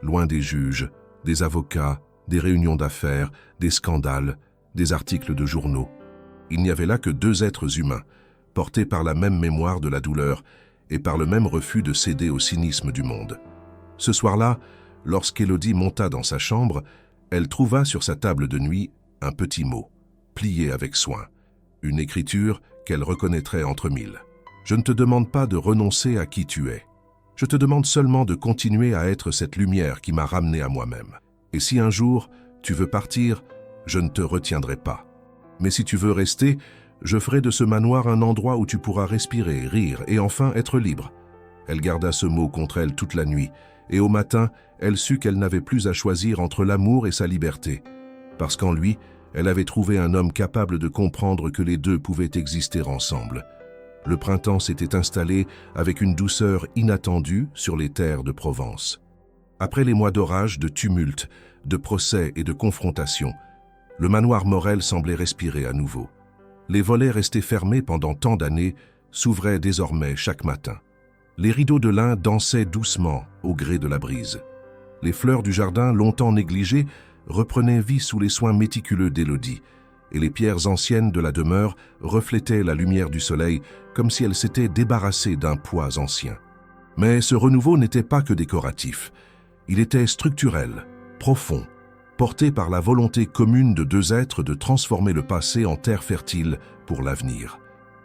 Loin des juges, des avocats, des réunions d'affaires, des scandales, des articles de journaux. Il n'y avait là que deux êtres humains, portés par la même mémoire de la douleur et par le même refus de céder au cynisme du monde. Ce soir-là, lorsqu'Élodie monta dans sa chambre, elle trouva sur sa table de nuit un petit mot, plié avec soin, une écriture qu'elle reconnaîtrait entre mille. « Je ne te demande pas de renoncer à qui tu es. Je te demande seulement de continuer à être cette lumière qui m'a ramené à moi-même. Et si un jour tu veux partir, je ne te retiendrai pas. Mais si tu veux rester, je ferai de ce manoir un endroit où tu pourras respirer, rire et enfin être libre. » Elle garda ce mot contre elle toute la nuit, et au matin, elle sut qu'elle n'avait plus à choisir entre l'amour et sa liberté, parce qu'en lui, elle avait trouvé un homme capable de comprendre que les deux pouvaient exister ensemble. Le printemps s'était installé avec une douceur inattendue sur les terres de Provence. Après les mois d'orage, de tumulte, de procès et de confrontation, le manoir Morel semblait respirer à nouveau. Les volets restés fermés pendant tant d'années s'ouvraient désormais chaque matin. Les rideaux de lin dansaient doucement au gré de la brise. Les fleurs du jardin, longtemps négligées, reprenaient vie sous les soins méticuleux d'Élodie, et les pierres anciennes de la demeure reflétaient la lumière du soleil comme si elles s'étaient débarrassées d'un poids ancien. Mais ce renouveau n'était pas que décoratif. Il était structurel, profond, porté par la volonté commune de deux êtres de transformer le passé en terre fertile pour l'avenir.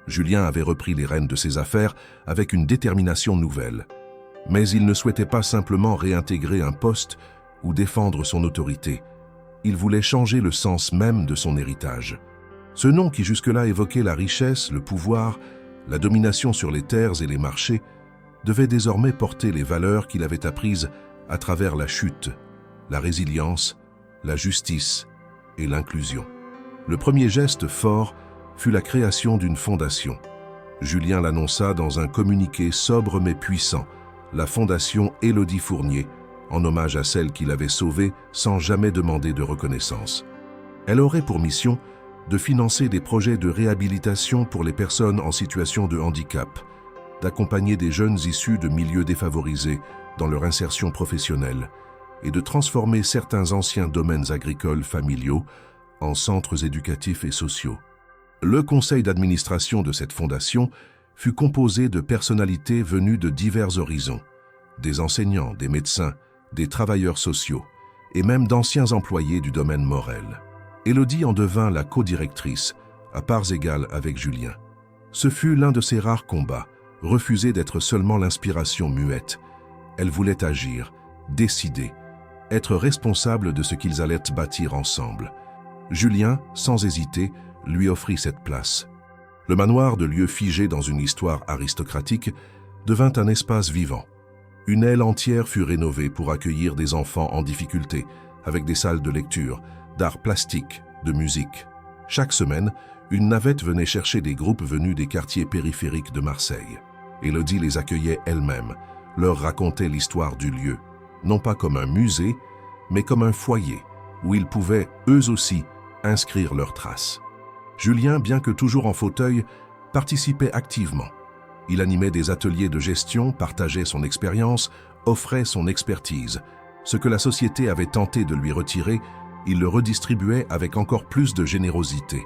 Julien avait repris les rênes de ses affaires avec une détermination nouvelle. Mais il ne souhaitait pas simplement réintégrer un poste ou défendre son autorité. Il voulait changer le sens même de son héritage. Ce nom qui jusque-là évoquait la richesse, le pouvoir, la domination sur les terres et les marchés, devait désormais porter les valeurs qu'il avait apprises à travers la chute, la résilience, la justice et l'inclusion. Le premier geste fort fut la création d'une fondation. Julien l'annonça dans un communiqué sobre mais puissant, la fondation Élodie Fournier, en hommage à celle qu'il avait sauvée sans jamais demander de reconnaissance. Elle aurait pour mission de financer des projets de réhabilitation pour les personnes en situation de handicap, d'accompagner des jeunes issus de milieux défavorisés dans leur insertion professionnelle et de transformer certains anciens domaines agricoles familiaux en centres éducatifs et sociaux. Le conseil d'administration de cette fondation fut composé de personnalités venues de divers horizons, des enseignants, des médecins, des travailleurs sociaux et même d'anciens employés du domaine Morel. Élodie en devint la co-directrice, à parts égales avec Julien. Ce fut l'un de ses rares combats, refuser d'être seulement l'inspiration muette. Elle voulait agir, décider, être responsable de ce qu'ils allaient bâtir ensemble. Julien, sans hésiter, lui offrit cette place. Le manoir, de lieu figé dans une histoire aristocratique, devint un espace vivant. Une aile entière fut rénovée pour accueillir des enfants en difficulté, avec des salles de lecture, d'art plastique, de musique. Chaque semaine, une navette venait chercher des groupes venus des quartiers périphériques de Marseille. Élodie les accueillait elle-même, leur racontait l'histoire du lieu, non pas comme un musée, mais comme un foyer, où ils pouvaient, eux aussi, inscrire leurs traces. Julien, bien que toujours en fauteuil, participait activement. Il animait des ateliers de gestion, partageait son expérience, offrait son expertise. Ce que la société avait tenté de lui retirer, il le redistribuait avec encore plus de générosité.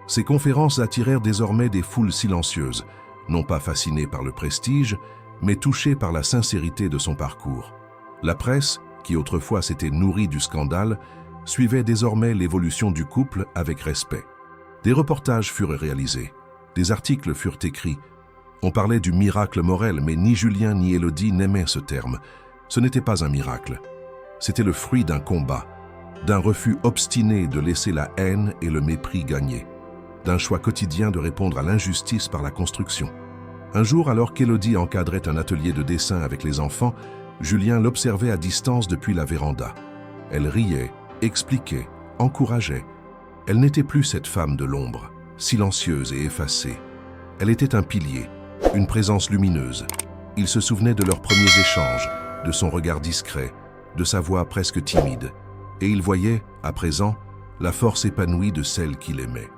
Ses conférences attirèrent désormais des foules silencieuses, non pas fascinées par le prestige, mais touchées par la sincérité de son parcours. La presse, qui autrefois s'était nourrie du scandale, suivait désormais l'évolution du couple avec respect. Des reportages furent réalisés, des articles furent écrits. On parlait du miracle Morel, mais ni Julien ni Élodie n'aimaient ce terme. Ce n'était pas un miracle. C'était le fruit d'un combat, d'un refus obstiné de laisser la haine et le mépris gagner, d'un choix quotidien de répondre à l'injustice par la construction. Un jour, alors qu'Élodie encadrait un atelier de dessin avec les enfants, Julien l'observait à distance depuis la véranda. Elle riait, expliquait, encourageait. Elle n'était plus cette femme de l'ombre, silencieuse et effacée. Elle était un pilier, une présence lumineuse. Il se souvenait de leurs premiers échanges, de son regard discret, de sa voix presque timide. Et il voyait, à présent, la force épanouie de celle qu'il aimait.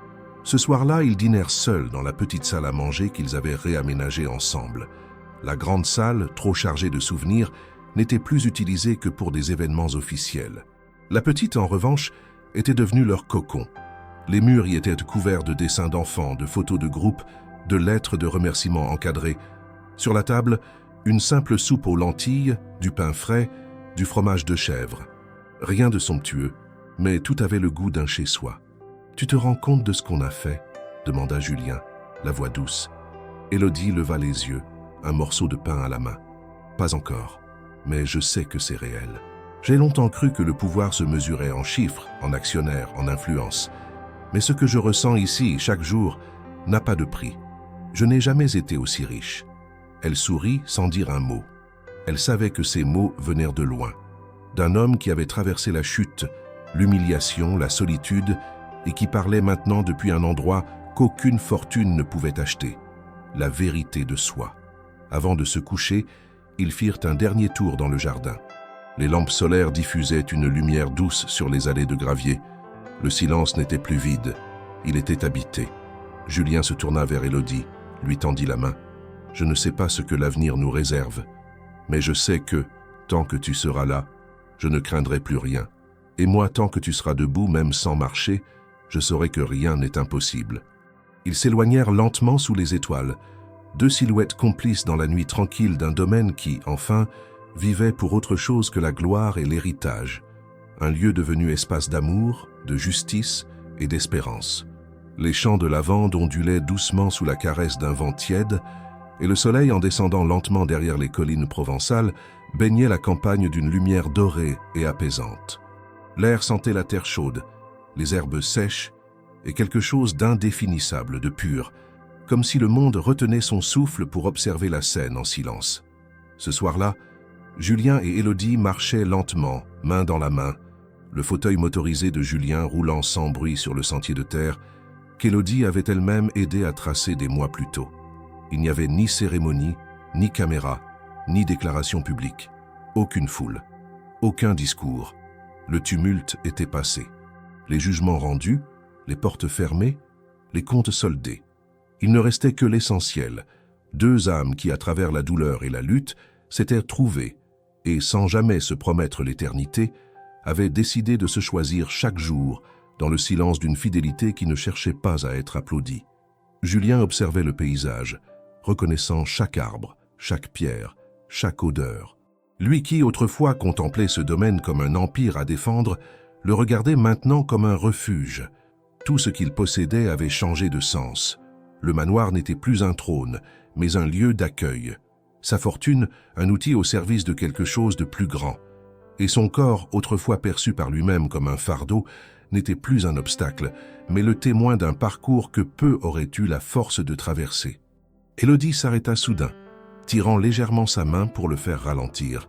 Ce soir-là, ils dînèrent seuls dans la petite salle à manger qu'ils avaient réaménagée ensemble. La grande salle, trop chargée de souvenirs, n'était plus utilisée que pour des événements officiels. La petite, en revanche, était devenue leur cocon. Les murs y étaient couverts de dessins d'enfants, de photos de groupe, de lettres de remerciements encadrées. Sur la table, une simple soupe aux lentilles, du pain frais, du fromage de chèvre. Rien de somptueux, mais tout avait le goût d'un chez-soi. « Tu te rends compte de ce qu'on a fait ?» demanda Julien, la voix douce. Élodie leva les yeux, un morceau de pain à la main. « Pas encore, mais je sais que c'est réel. J'ai longtemps cru que le pouvoir se mesurait en chiffres, en actionnaires, en influence. Mais ce que je ressens ici, chaque jour, n'a pas de prix. Je n'ai jamais été aussi riche. » Elle sourit sans dire un mot. Elle savait que ces mots venaient de loin, d'un homme qui avait traversé la chute, l'humiliation, la solitude, et qui parlait maintenant depuis un endroit qu'aucune fortune ne pouvait acheter, la vérité de soi. Avant de se coucher, ils firent un dernier tour dans le jardin. Les lampes solaires diffusaient une lumière douce sur les allées de gravier. Le silence n'était plus vide, il était habité. Julien se tourna vers Élodie, lui tendit la main. « Je ne sais pas ce que l'avenir nous réserve, mais je sais que, tant que tu seras là, je ne craindrai plus rien. Et moi, tant que tu seras debout, même sans marcher, je saurai que rien n'est impossible. » Ils s'éloignèrent lentement sous les étoiles, deux silhouettes complices dans la nuit tranquille d'un domaine qui, enfin, vivait pour autre chose que la gloire et l'héritage, un lieu devenu espace d'amour, de justice et d'espérance. Les champs de lavande ondulaient doucement sous la caresse d'un vent tiède, et le soleil, en descendant lentement derrière les collines provençales, baignait la campagne d'une lumière dorée et apaisante. L'air sentait la terre chaude, les herbes sèches, et quelque chose d'indéfinissable, de pur, comme si le monde retenait son souffle pour observer la scène en silence. Ce soir-là, Julien et Élodie marchaient lentement, main dans la main, le fauteuil motorisé de Julien roulant sans bruit sur le sentier de terre, qu'Élodie avait elle-même aidé à tracer des mois plus tôt. Il n'y avait ni cérémonie, ni caméra, ni déclaration publique. Aucune foule, aucun discours. Le tumulte était passé. Les jugements rendus, les portes fermées, les comptes soldés. Il ne restait que l'essentiel. Deux âmes qui, à travers la douleur et la lutte, s'étaient trouvées et, sans jamais se promettre l'éternité, avaient décidé de se choisir chaque jour dans le silence d'une fidélité qui ne cherchait pas à être applaudie. Julien observait le paysage, reconnaissant chaque arbre, chaque pierre, chaque odeur. Lui qui, autrefois, contemplait ce domaine comme un empire à défendre, le regardait maintenant comme un refuge. Tout ce qu'il possédait avait changé de sens. Le manoir n'était plus un trône, mais un lieu d'accueil. Sa fortune, un outil au service de quelque chose de plus grand. Et son corps, autrefois perçu par lui-même comme un fardeau, n'était plus un obstacle, mais le témoin d'un parcours que peu auraient eu la force de traverser. Élodie s'arrêta soudain, tirant légèrement sa main pour le faire ralentir.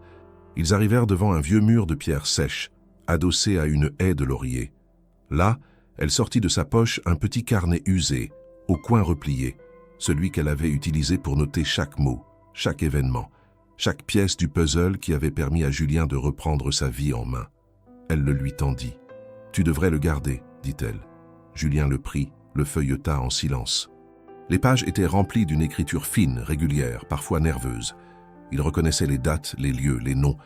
Ils arrivèrent devant un vieux mur de pierre sèche, adossé à une haie de laurier. Là, elle sortit de sa poche un petit carnet usé, au coin replié, celui qu'elle avait utilisé pour noter chaque mot, chaque événement, chaque pièce du puzzle qui avait permis à Julien de reprendre sa vie en main. Elle le lui tendit. « Tu devrais le garder, dit-elle. » Julien le prit, le feuilleta en silence. Les pages étaient remplies d'une écriture fine, régulière, parfois nerveuse. Il reconnaissait les dates, les lieux, les noms.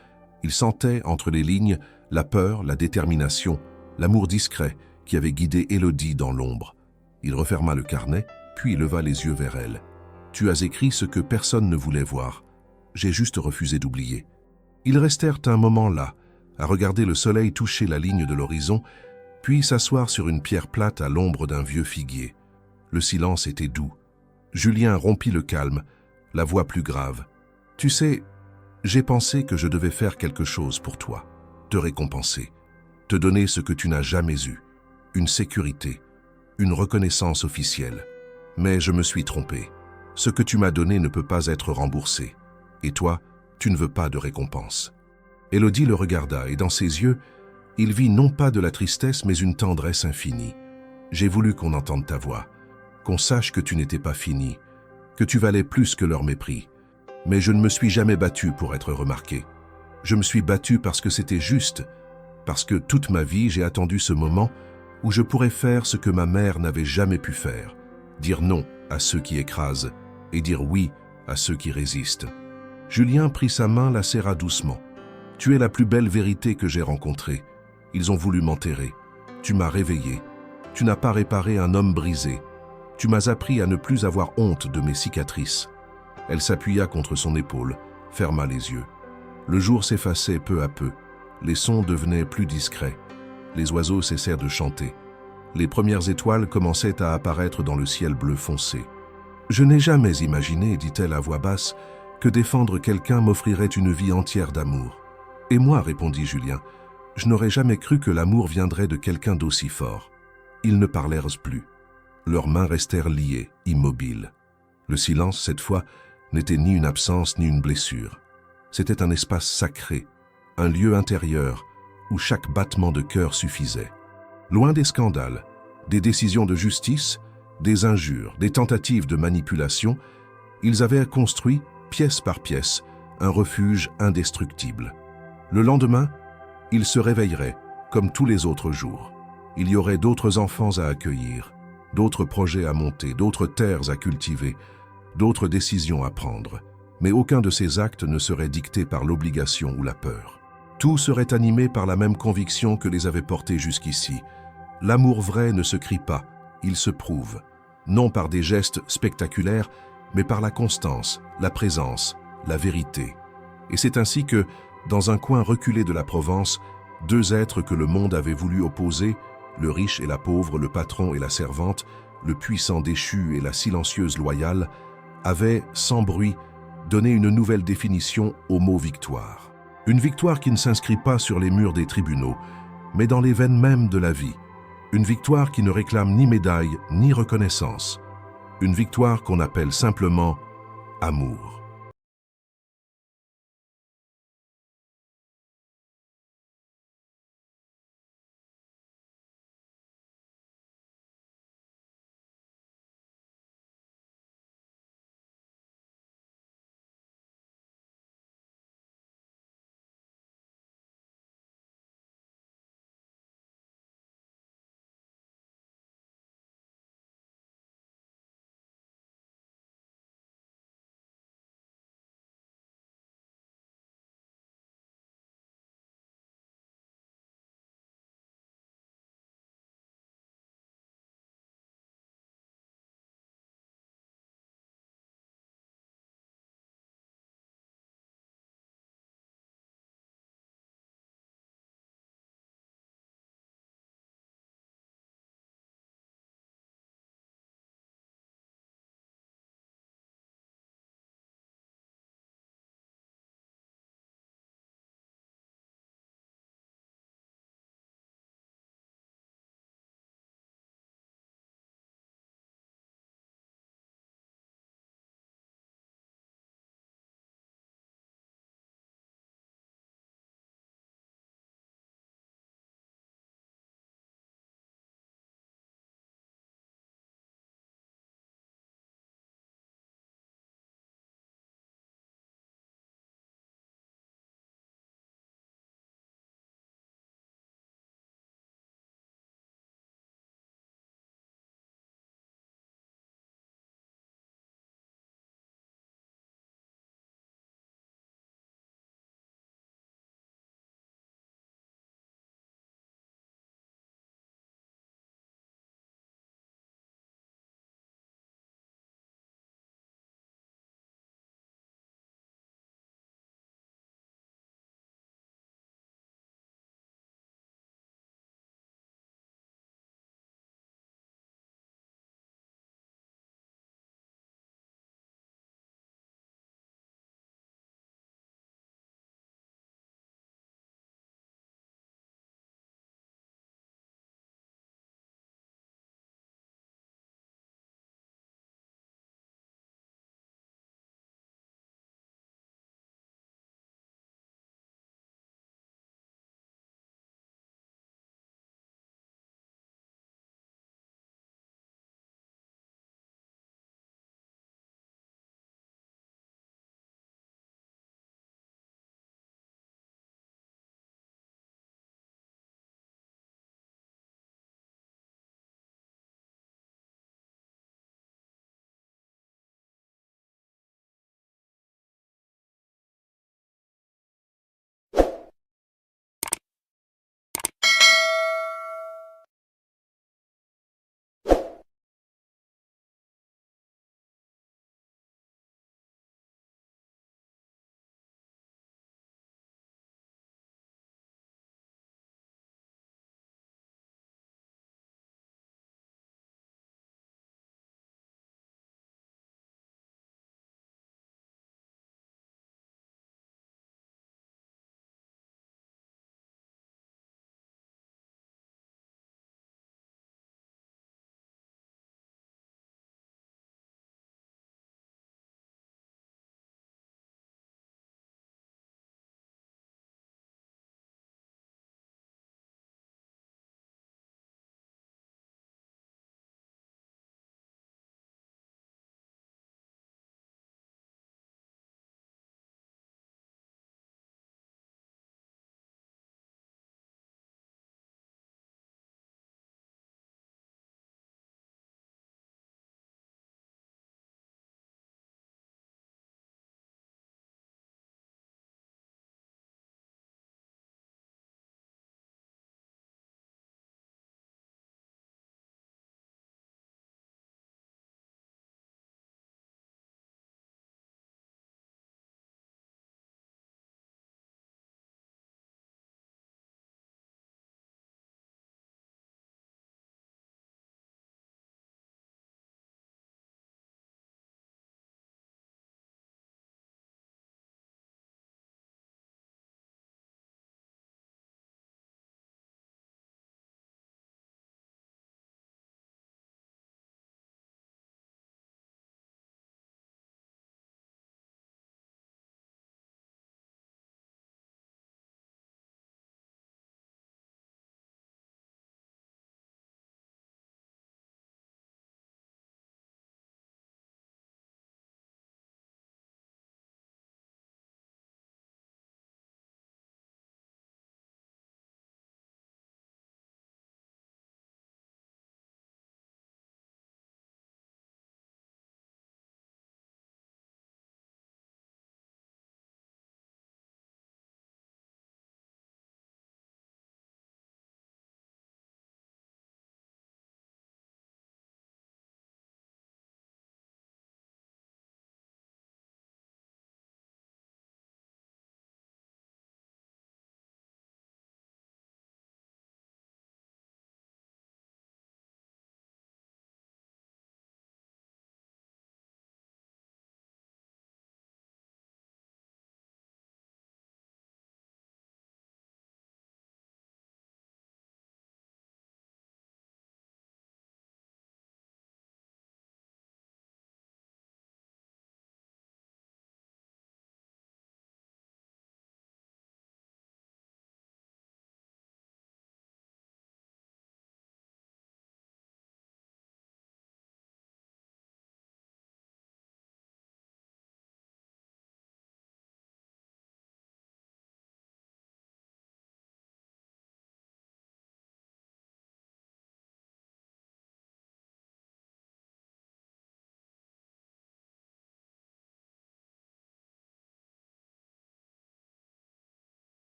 Il sentait, entre les lignes, la peur, la détermination, l'amour discret qui avait guidé Élodie dans l'ombre. Il referma le carnet, puis leva les yeux vers elle. « Tu as écrit ce que personne ne voulait voir. J'ai juste refusé d'oublier. » Ils restèrent un moment là, à regarder le soleil toucher la ligne de l'horizon, puis s'asseoir sur une pierre plate à l'ombre d'un vieux figuier. Le silence était doux. Julien rompit le calme, la voix plus grave. « Tu sais, j'ai pensé que je devais faire quelque chose pour toi, te récompenser, te donner ce que tu n'as jamais eu, une sécurité, une reconnaissance officielle. Mais je me suis trompé. Ce que tu m'as donné ne peut pas être remboursé. Et toi, tu ne veux pas de récompense. » Élodie le regarda et dans ses yeux, il vit non pas de la tristesse mais une tendresse infinie. « J'ai voulu qu'on entende ta voix, qu'on sache que tu n'étais pas fini, que tu valais plus que leur mépris. Mais je ne me suis jamais battu pour être remarqué. Je me suis battu parce que c'était juste, parce que toute ma vie j'ai attendu ce moment où je pourrais faire ce que ma mère n'avait jamais pu faire, dire non à ceux qui écrasent et dire oui à ceux qui résistent. » Julien prit sa main, la serra doucement. « Tu es la plus belle vérité que j'ai rencontrée. Ils ont voulu m'enterrer. Tu m'as réveillé. Tu n'as pas réparé un homme brisé. Tu m'as appris à ne plus avoir honte de mes cicatrices. » Elle s'appuya contre son épaule, ferma les yeux. Le jour s'effaçait peu à peu. Les sons devenaient plus discrets. Les oiseaux cessèrent de chanter. Les premières étoiles commençaient à apparaître dans le ciel bleu foncé. « Je n'ai jamais imaginé, dit-elle à voix basse, que défendre quelqu'un m'offrirait une vie entière d'amour. »« Et moi, répondit Julien, je n'aurais jamais cru que l'amour viendrait de quelqu'un d'aussi fort. » Ils ne parlèrent plus. Leurs mains restèrent liées, immobiles. Le silence, cette fois, n'était ni une absence ni une blessure. C'était un espace sacré, un lieu intérieur où chaque battement de cœur suffisait. Loin des scandales, des décisions de justice, des injures, des tentatives de manipulation, ils avaient construit, pièce par pièce, un refuge indestructible. Le lendemain, ils se réveilleraient, comme tous les autres jours. Il y aurait d'autres enfants à accueillir, d'autres projets à monter, d'autres terres à cultiver, d'autres décisions à prendre. Mais aucun de ces actes ne serait dicté par l'obligation ou la peur. Tout serait animé par la même conviction que les avait portés jusqu'ici. L'amour vrai ne se crie pas, il se prouve, non par des gestes spectaculaires, mais par la constance, la présence, la vérité. Et c'est ainsi que, dans un coin reculé de la Provence, deux êtres que le monde avait voulu opposer, le riche et la pauvre, le patron et la servante, le puissant déchu et la silencieuse loyale, avaient, sans bruit, donné une nouvelle définition au mot victoire. Une victoire qui ne s'inscrit pas sur les murs des tribunaux, mais dans les veines mêmes de la vie. Une victoire qui ne réclame ni médaille ni reconnaissance. Une victoire qu'on appelle simplement amour.